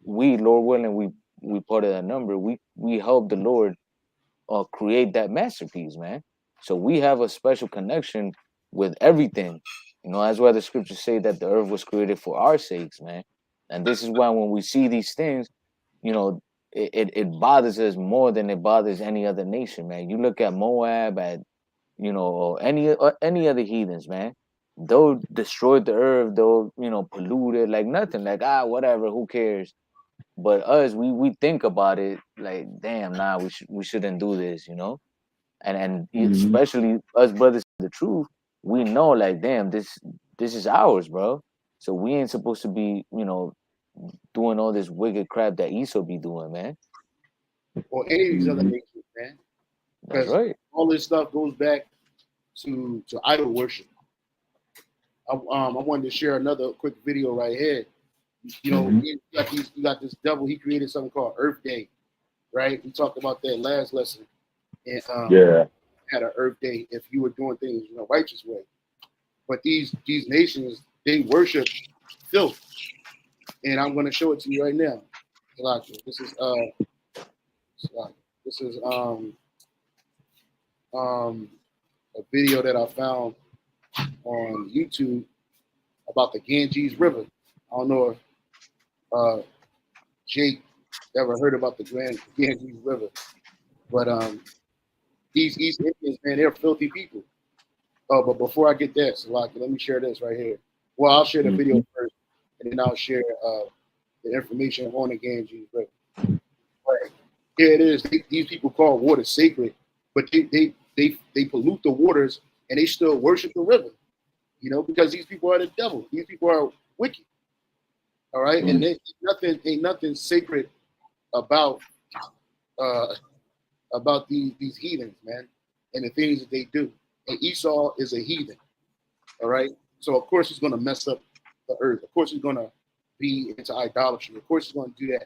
Speaker 3: Lord willing, we part of that number. We help the Lord create that masterpiece, man. So we have a special connection with everything. That's why the scriptures say that the earth was created for our sakes, man. And this is why when we see these things, it bothers us more than it bothers any other nation, man. You look at Moab, at or any other heathens, man. They'll destroy the earth, they'll pollute it like nothing, like whatever, who cares? But us, we think about it like, damn, nah, we shouldn't do this, and especially us brothers, the truth, we know, like, damn, this is ours, bro. So we ain't supposed to be, doing all this wicked crap that Esau be doing, man.
Speaker 1: Or any of these other nations, man.
Speaker 3: That's
Speaker 1: Because
Speaker 3: right.
Speaker 1: all this stuff goes back to idol worship. I wanted to share another quick video right here. You got this devil. He created something called Earth Day, right? We talked about that last lesson. And had an Earth Day if you were doing things in a righteous way. But these nations, they worship filth, and I'm going to show it to you right now. This is So, this is a video that I found on YouTube about the Ganges River. I don't know if Jake ever heard about the Ganges River, but these East Indians, man, they're filthy people. Oh, but before I get that, so let me share this right here. Well, I'll share the video first, and then I'll share the information on the Ganges River. Right. Here it is. These people call water sacred, but they pollute the waters and they still worship the river. You know, because these people are the devil. These people are wicked. All right, and ain't nothing sacred about these heathens, man, and the things that they do. And Esau is a heathen. All right, so of course he's going to mess up the earth. Of course he's going to be into idolatry. Of course he's going to do that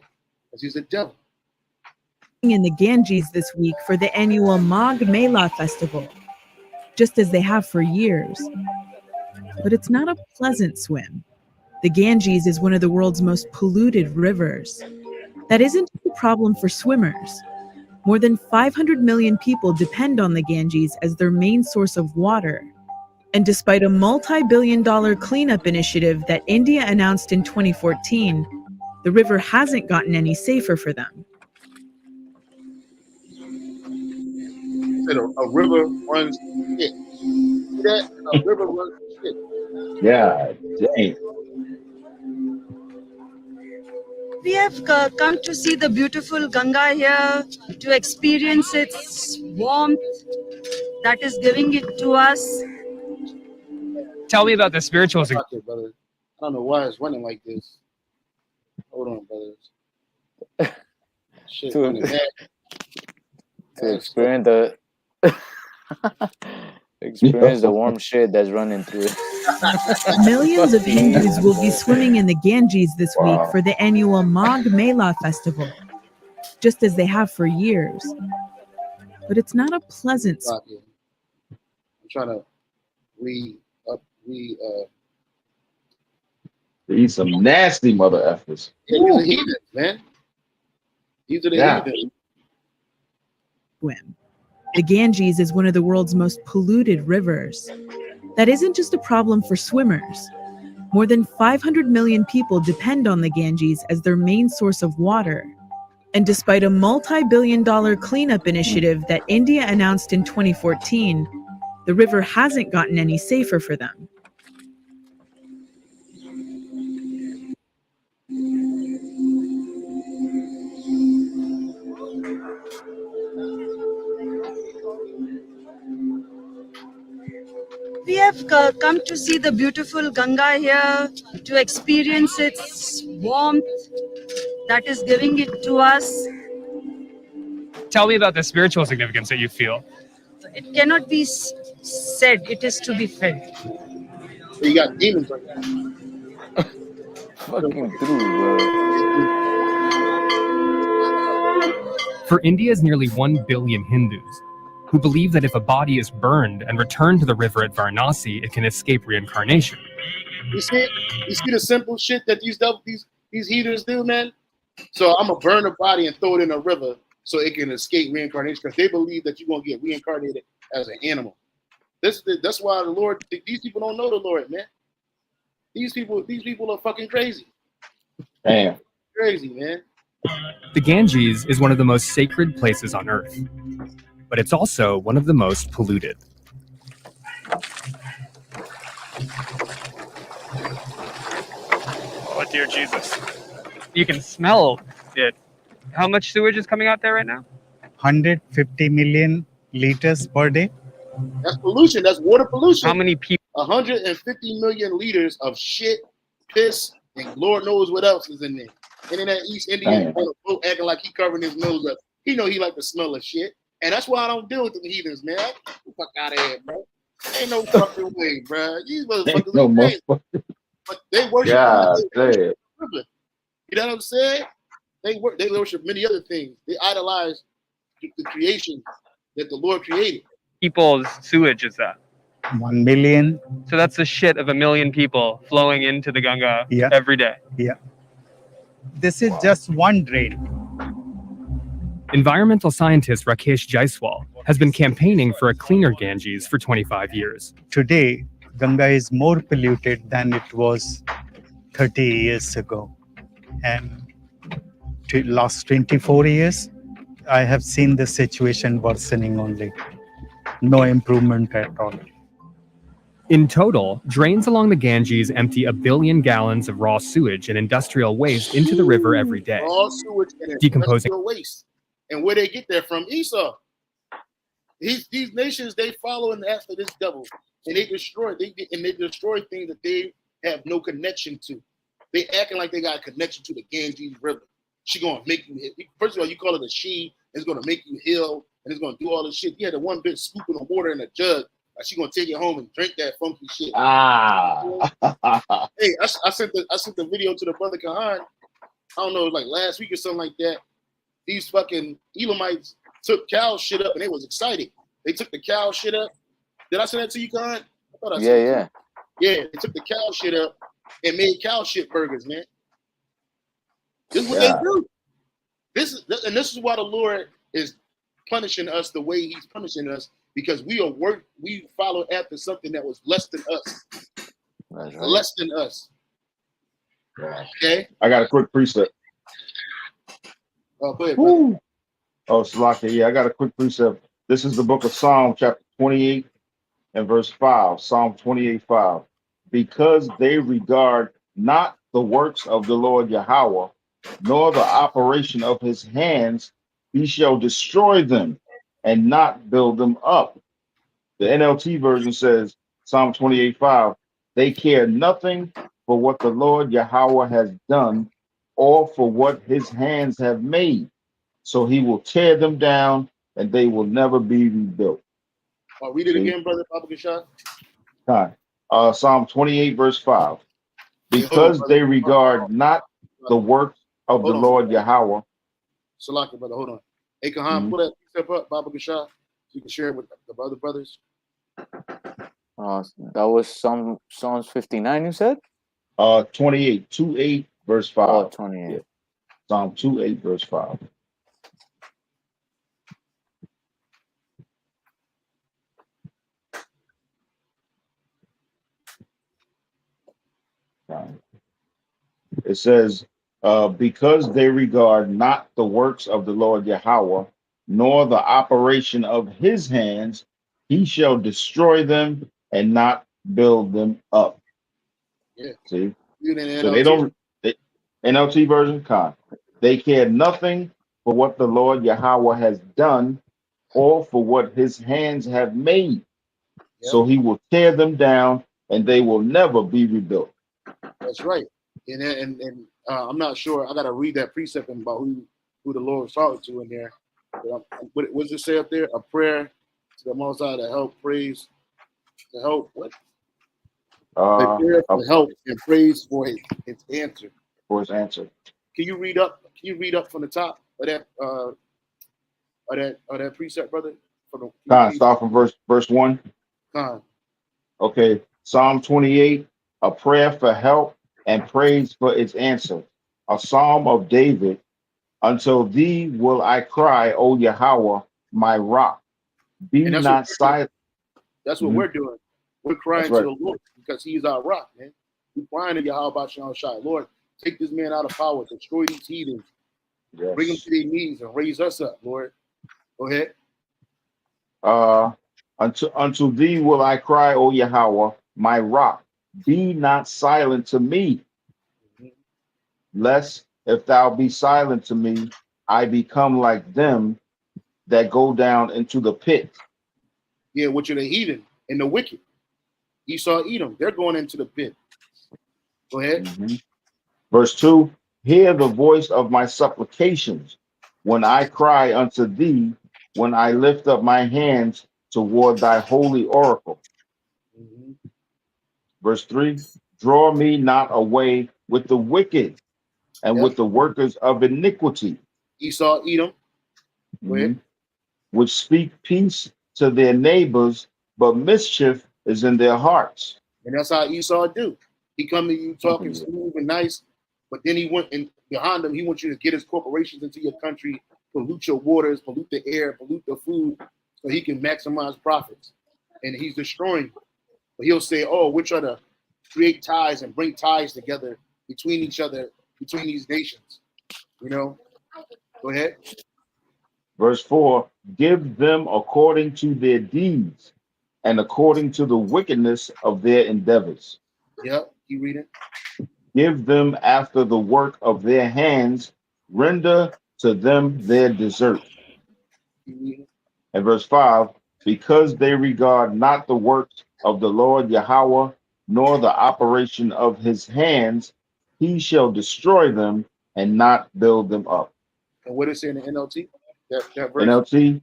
Speaker 1: because he's a devil.
Speaker 9: In the Ganges this week for the annual Magh Mela festival, just as they have for years. But it's not a pleasant swim. The Ganges is one of the world's most polluted rivers. That isn't a problem for swimmers. More than 500 million people depend on the Ganges as their main source of water. And despite a multi-billion-dollar cleanup initiative that India announced in 2014, the river hasn't gotten any safer for them.
Speaker 1: Said a river runs shit. See that? A river runs shit.
Speaker 2: Yeah, dang.
Speaker 10: We have come to see the beautiful Ganga here, to experience its warmth that is giving it to us.
Speaker 11: Tell me about the spiritual
Speaker 1: Watch it, brother. I don't know why it's running like this. Hold on, brothers. Shit running back.
Speaker 3: To experience the warm shit that's running through it.
Speaker 9: Millions of Hindus will be swimming in the Ganges this week for the annual Magh Mela festival, just as they have for years. But it's not a pleasant.
Speaker 1: I'm trying to
Speaker 2: These some nasty mother effers.
Speaker 1: Yeah, these are heathens, man. These are the heathens.
Speaker 9: Swim. The Ganges is one of the world's most polluted rivers. That isn't just a problem for swimmers. More than 500 million people depend on the Ganges as their main source of water. And despite a multi-billion-dollar cleanup initiative that India announced in 2014, the river hasn't gotten any safer for them.
Speaker 10: We have come to see the beautiful Ganga here, to experience its warmth that is giving it to us.
Speaker 11: Tell me about the spiritual significance that you feel.
Speaker 10: It cannot be said, it is to be felt.
Speaker 1: So you got demons right now.
Speaker 3: Fucking through, bro.
Speaker 11: For India's nearly 1 billion Hindus, who believe that if a body is burned and returned to the river at Varanasi, it can escape reincarnation.
Speaker 1: You see the simple shit that these heathens do, man? So I'm gonna burn a body and throw it in a river so it can escape reincarnation, because they believe that you're gonna get reincarnated as an animal. That's why the Lord, these people don't know the Lord, man. These people are fucking crazy.
Speaker 2: Damn.
Speaker 1: Crazy, man.
Speaker 11: The Ganges is one of the most sacred places on earth, but it's also one of the most polluted.
Speaker 12: Oh, dear Jesus. You can smell it. How much sewage is coming out there right now?
Speaker 13: 150 million liters per day.
Speaker 1: That's pollution. That's water pollution.
Speaker 12: How many people?
Speaker 1: 150 million liters of shit, piss, and Lord knows what else is in there. And then that East Indian on a boat acting like he covering his nose up. He know he like the smell of shit. And that's why I don't deal with the heathens, man. Get the fuck out of here, bro. Ain't no fucking way, bro. These motherfuckers are crazy. But they worship the river. You know what I'm saying? They worship many other things. They idolize the creation that the Lord created.
Speaker 12: People's sewage is that?
Speaker 13: 1 million.
Speaker 12: So that's the shit of 1 million people flowing into the Ganga every day.
Speaker 13: Yeah. This is just one drain.
Speaker 11: Environmental scientist Rakesh Jaiswal has been campaigning for a cleaner Ganges for 25 years.
Speaker 13: Today, Ganga is more polluted than it was 30 years ago. And last 24 years, I have seen the situation worsening only. No improvement at all.
Speaker 11: In total, drains along the Ganges empty 1 billion gallons of raw sewage and industrial waste into the river every day,
Speaker 1: Raw sewage and
Speaker 11: decomposing
Speaker 1: industrial waste. And where they get that from? Esau. These nations, they follow and after this devil, and they destroy. They destroy things that they have no connection to. They acting like they got a connection to the Ganges River. She gonna make you. First of all, you call it a she. It's gonna make you heal, and it's gonna do all this shit. You had the one bit scooping of water in a jug. She gonna take it home and drink that funky shit.
Speaker 2: Hey,
Speaker 1: I sent the video to the brother Kahan. I don't know, like last week or something like that. These fucking Elamites took cow shit up and they was excited. They took the cow shit up. Did I send that to you, Kahan? I thought I sent it to you. Yeah, they took the cow shit up and made cow shit burgers, man. This is what they do. This is why the Lord is punishing us the way He's punishing us, because we follow after something that was less than us.
Speaker 3: That's right.
Speaker 1: Less than us. Okay.
Speaker 2: I got a quick precept.
Speaker 1: Go ahead, brother.
Speaker 2: Oh, Salaka, yeah, I got a quick precept. This is the book of Psalm, chapter 28 and verse 5. Psalm 28:5. Because they regard not the works of the Lord Yahweh, nor the operation of his hands, he shall destroy them and not build them up. The NLT version says, Psalm 28:5, they care nothing for what the Lord Yahweh has done or for what his hands have made. So he will tear them down and they will never be rebuilt.
Speaker 1: Read it again, brother Papa Kashad.
Speaker 2: Psalm 28, verse 5. Because they regard not the works of the Lord Yahweh.
Speaker 1: Salaka, brother, hold on. Hey, Kahan, pull that step up, Papa Kashad, so you can share it with the other brothers.
Speaker 3: That was Psalms 59, you said?
Speaker 2: 28, 2:8, verse 5.
Speaker 3: Oh, 28.
Speaker 2: Yeah. Psalm 2:8, verse 5. It says, because they regard not the works of the Lord Yahweh, nor the operation of his hands, he shall destroy them and not build them up.
Speaker 1: Yeah.
Speaker 2: See?
Speaker 1: So
Speaker 2: they don't, NLT version, they care nothing for what the Lord Yahweh has done or for what his hands have made. Yep. So he will tear them down and they will never be rebuilt.
Speaker 1: That's right. And I'm not sure. I got to read that precept about who the Lord was talking to in there. What does it say up there? A prayer to the Most High to help, praise, to help what? A prayer for help and praise for its answer.
Speaker 2: For its answer.
Speaker 1: Can you read up? Can you read up from the top of that precept, brother?
Speaker 2: Start from verse 1. Okay. Psalm 28, a prayer for help and praise for its answer. A psalm of David. Until thee will I cry, O Yahweh, my rock. Be not silent.
Speaker 1: That's what we're doing. We're crying to the Lord because He is our rock, man. We're crying to Yahweh Shalom Shai. Lord, take this man out of power, destroy these heathens, bring them to their knees, and raise us up, Lord. Go ahead.
Speaker 2: Unto thee will I cry, O Yahweh, my rock. Be not silent to me, lest if thou be silent to me, I become like them that go down into the pit.
Speaker 1: Yeah, which are the heathen and the wicked. Esau, Edom, they're going into the pit. Go ahead.
Speaker 2: Verse 2, hear the voice of my supplications when I cry unto thee, when I lift up my hands toward thy holy oracle. Verse 3, draw me not away with the wicked and with the workers of iniquity.
Speaker 1: Esau, Edom. Go ahead.
Speaker 2: Which speak peace to their neighbors, but mischief is in their hearts.
Speaker 1: And that's how Esau do. He come to you talking smooth and nice, but then he went and behind him, he wants you to get his corporations into your country, pollute your waters, pollute the air, pollute the food, so he can maximize profits. And he's destroying. But he'll say, "Oh, we're trying to create ties and bring ties together between each other, between these nations." You know. Go ahead.
Speaker 2: Verse 4, give them according to their deeds and according to the wickedness of their endeavors.
Speaker 1: Yep. Keep reading.
Speaker 2: Give them after the work of their hands, render to them their desert.
Speaker 1: Keep reading.
Speaker 2: And verse 5, because they regard not the works of the Lord Yahweh, nor the operation of his hands, he shall destroy them and not build them up.
Speaker 1: And what is it in the NLT? That verse.
Speaker 2: NLT,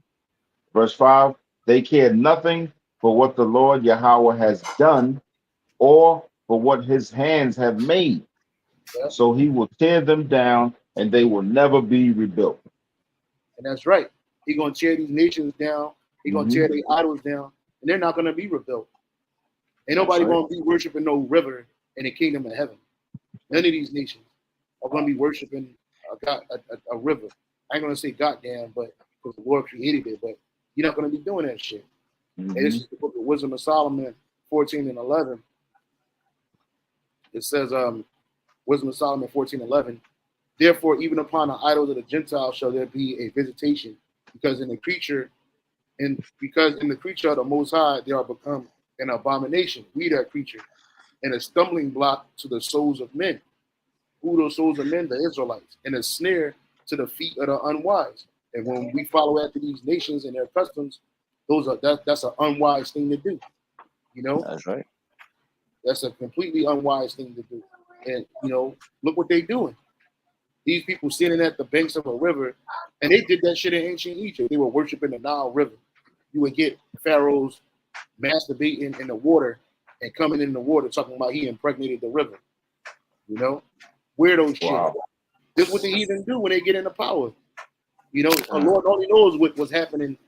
Speaker 2: verse 5, they care nothing for what the Lord Yahweh has done or for what his hands have made.
Speaker 1: Yep.
Speaker 2: So he will tear them down and they will never be rebuilt.
Speaker 1: And that's right. He's going to tear these nations down. He's going to tear their idols down. And they're not going to be rebuilt. Ain't nobody going to be worshiping no river in the kingdom of heaven. None of these nations are going to be worshiping a river. I ain't going to say goddamn, but because the Lord created it, but you're not going to be doing that shit. And this is the book of Wisdom of Solomon 14 and 11. It says, Wisdom of Solomon 14:11. Therefore, even upon the idols of the Gentiles shall there be a visitation, because in the creature of the Most High they are become an abomination. We that creature, and a stumbling block to the souls of men. Who those souls of men? The Israelites, and a snare to the feet of the unwise. And when we follow after these nations and their customs, that's an unwise thing to do. You know,
Speaker 3: That's right.
Speaker 1: That's a completely unwise thing to do. And look what they're doing. These people sitting at the banks of a river, and they did that shit in ancient Egypt. They were worshiping the Nile River. You would get pharaohs masturbating in the water and coming in the water talking about he impregnated the river. Weirdo shit. This is what the heathen do when they get into power. The Lord only knows what was happening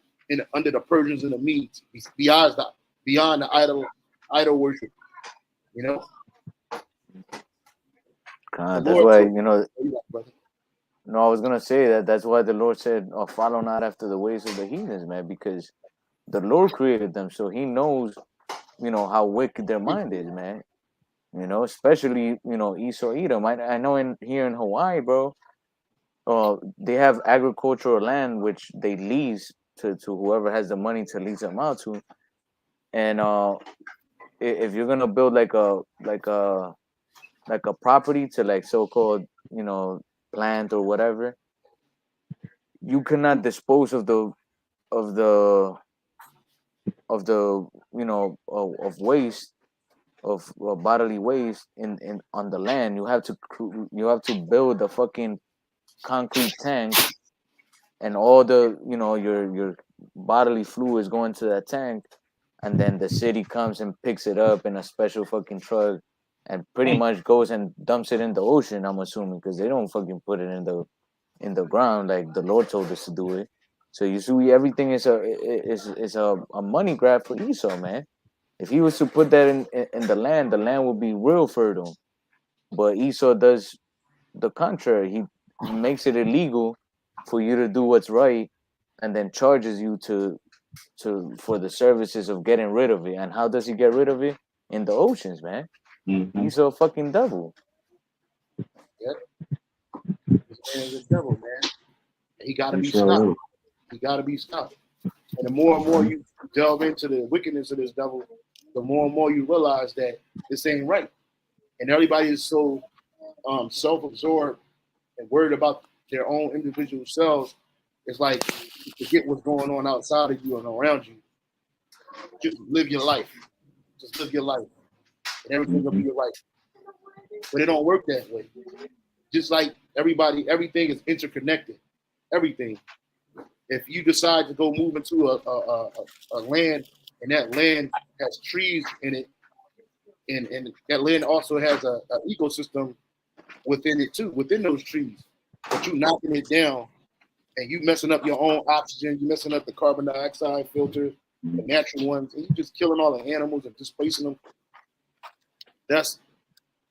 Speaker 1: under the Persians and the Medes beyond the idol worship.
Speaker 3: God, that's why I was gonna say that's why the Lord said, "Oh, follow not after the ways of the heathens, man," because the Lord created them, so He knows, how wicked their mind is, man. Especially Esau Edom. I know here in Hawaii, bro. They have agricultural land which they lease to whoever has the money to lease them out to, and if you're gonna build like a property to like so-called plant or whatever, you cannot dispose of waste of bodily waste in on the land. You have to build a fucking concrete tank, and all the your bodily fluids go into that tank, and then the city comes and picks it up in a special fucking truck and pretty much goes and dumps it in the ocean. I'm assuming because they don't fucking put it in the ground like the Lord told us to do it. So you see, everything is a money grab for Esau, man. If he was to put that in the land would be real fertile. But Esau does the contrary. He makes it illegal for you to do what's right, and then charges you for the services of getting rid of it. And how does he get rid of it? In the oceans, man. He's a fucking devil.
Speaker 1: Yep. This man is a devil, man. He got to be stopped. He got to be stopped. And the more and more you delve into the wickedness of this devil, the more and more you realize that this ain't right. And everybody is so self-absorbed and worried about their own individual selves. It's like you forget what's going on outside of you and around you. Just live your life. Just live your life. And everything will be right. But it don't work that way. Just like everything is interconnected. Everything. If you decide to go move into a land, and that land has trees in it, and that land also has an ecosystem within it too, within those trees, but you knocking it down and you messing up your own oxygen, you messing up the carbon dioxide filter, the natural ones, and you just killing all the animals and displacing them.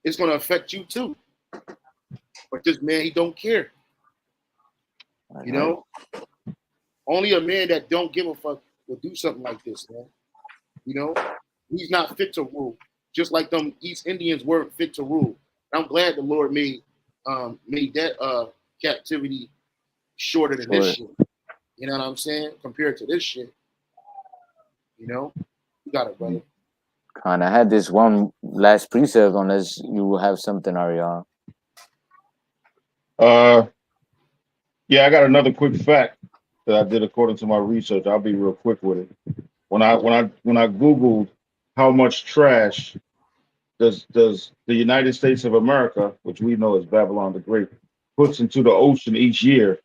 Speaker 1: It's going to affect you too. But this man, he don't care. You know, only a man that don't give a fuck will do something like this, man. You know, he's not fit to rule, just like them East Indians weren't fit to rule. I'm glad the Lord made that captivity shorter than this shit. You know what I'm saying? Compared to this shit. You know, you got it, brother.
Speaker 3: I had this one last precept unless you will have something, Ariana.
Speaker 2: Yeah, I got another quick fact that I did according to my research. I'll be real quick with it. When I Googled how much trash does the United States of America, which we know as Babylon the Great, puts into the ocean each year,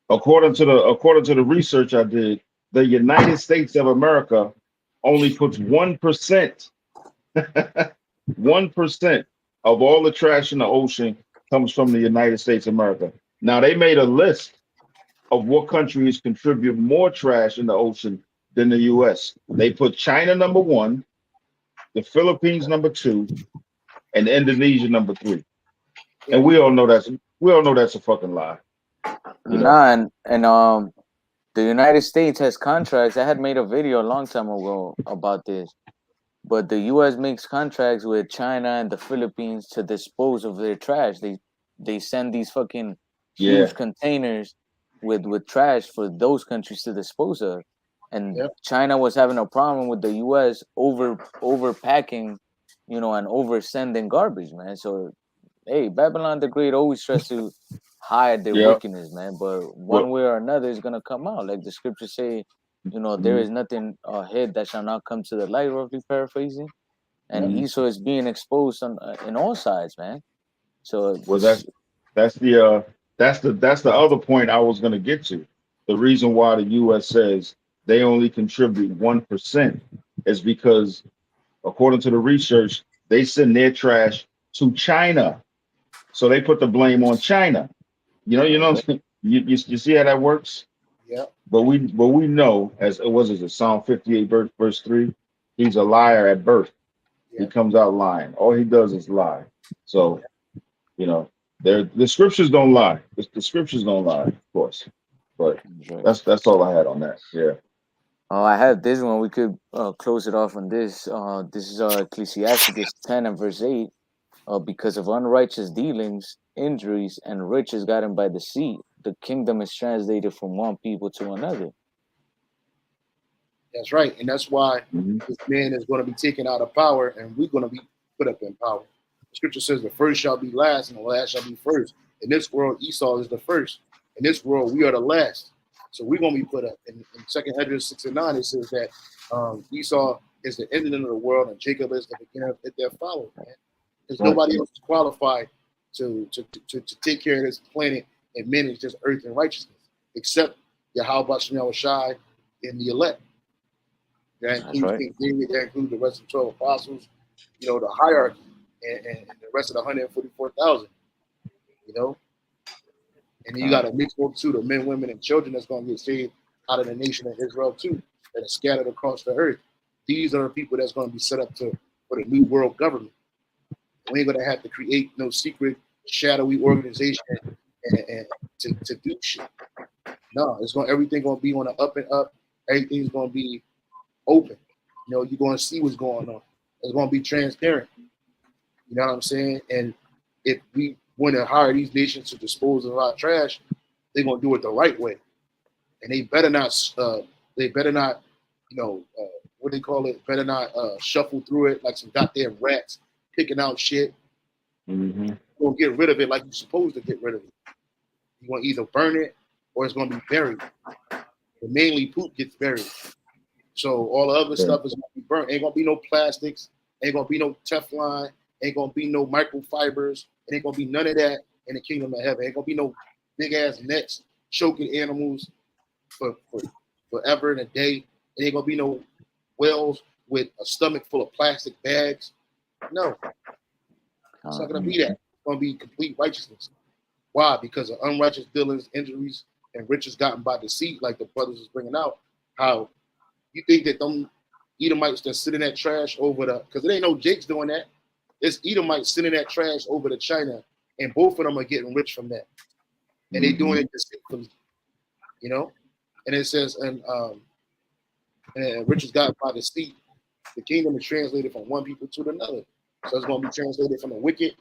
Speaker 2: according to the research I did, the United States of America only puts 1%. 1% of all the trash in the ocean comes from the United States of America. Now they made a list of what countries contribute more trash in the ocean than the U.S. They put China number 1, the Philippines number 2, and Indonesia number 3. And we all know that's a fucking lie. You know?
Speaker 3: Nah, and the United States has contracts. I had made a video a long time ago about this. But the U.S. makes contracts with China and the Philippines to dispose of their trash. They send these fucking huge containers with trash for those countries to dispose of. And China was having a problem with the U.S. overpacking, and oversending garbage, man. So, hey, Babylon the Great always tries to hide their wickedness, man. But one way or another, it's gonna come out. Like the scriptures say, there is nothing hid that shall not come to the light, roughly paraphrasing. And Esau is being exposed in all sides, man. So
Speaker 2: that's the other point I was gonna get to. The reason why the U.S. says they only contribute 1% is because, according to the research, they send their trash to China, so they put the blame on China. You see how that works?
Speaker 1: Yeah.
Speaker 2: But we know, as it was as a Psalm 58 verse 3, he's a liar at birth. He comes out lying. All he does is lie. So, the scriptures don't lie. The scriptures don't lie, of course. But that's all I had on that. Yeah.
Speaker 3: I have this one. We could close it off on this. This is Ecclesiasticus 10 and verse 8. Because of unrighteous dealings, injuries, and riches gotten by deceit, the kingdom is translated from one people to another.
Speaker 1: That's right. And that's why this man is going to be taken out of power and we're going to be put up in power. The scripture says the first shall be last and the last shall be first. In this world, Esau is the first. In this world, we are the last. So we're going to be put up. In 2 Esdras 6 and 9, it says that Esau is the ending of the world and Jacob is the beginning of their follow, man. Because nobody else is qualified to take care of this planet and manage this earth in righteousness, except Yahweh Shem Shai and the elect. That includes King David, that includes the rest of the 12 apostles, the hierarchy, and the rest of the 144,000, And then you got a mixed multitude of men, women, and children that's going to get saved out of the nation of Israel too, that are scattered across the earth. These are the people that's going to be set up for the new world government. We ain't going to have to create no secret, shadowy organization and to do shit. No, everything going to be on the up and up. Everything's going to be open. You're going to see what's going on. It's going to be transparent. You know what I'm saying? And if we want to hire these nations to dispose of our trash, they're going to do it the right way. And they better not, what they call it, better not shuffle through it like some goddamn rats picking out shit. You're going to get rid of it like you're supposed to get rid of it. You're going to either burn it or it's going to be buried. But mainly poop gets buried. So all the other stuff is going to be burnt. Ain't going to be no plastics. Ain't going to be no Teflon. Ain't going to be no microfibers. It ain't going to be none of that in the kingdom of heaven. Ain't going to be no big-ass nets choking animals for forever and a day. It ain't going to be no whales with a stomach full of plastic bags. No. It's not going to be that. It's going to be complete righteousness. Why? Because of unrighteous dealings, injuries, and riches gotten by deceit, like the brothers was bringing out. How you think that them Edomites that sit in that trash over because it ain't no Jake's doing that. It's Edomites sending that trash over to China, and both of them are getting rich from that. and they doing it deceitfully, you know. And it says, and riches got by deceit. The kingdom is translated from one people to another, so it's going to be translated from the wicked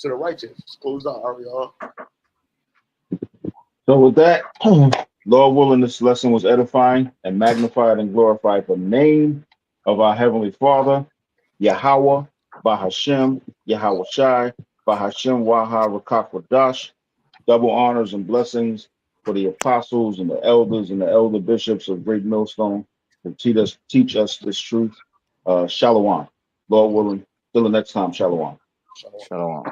Speaker 1: to the righteous. It's closed out, Ariel.
Speaker 2: So with that, Lord willing, this lesson was edifying and magnified and glorified the name of our Heavenly Father, Yahweh, Bahashem, Yahweh Shai, Bahashem, Waha, Rakakwadash. Double honors and blessings for the apostles and the elders and the elder bishops of Great Millstone who teach us this truth. Shalom. Lord willing, till the next time, shalom.
Speaker 3: Shalom.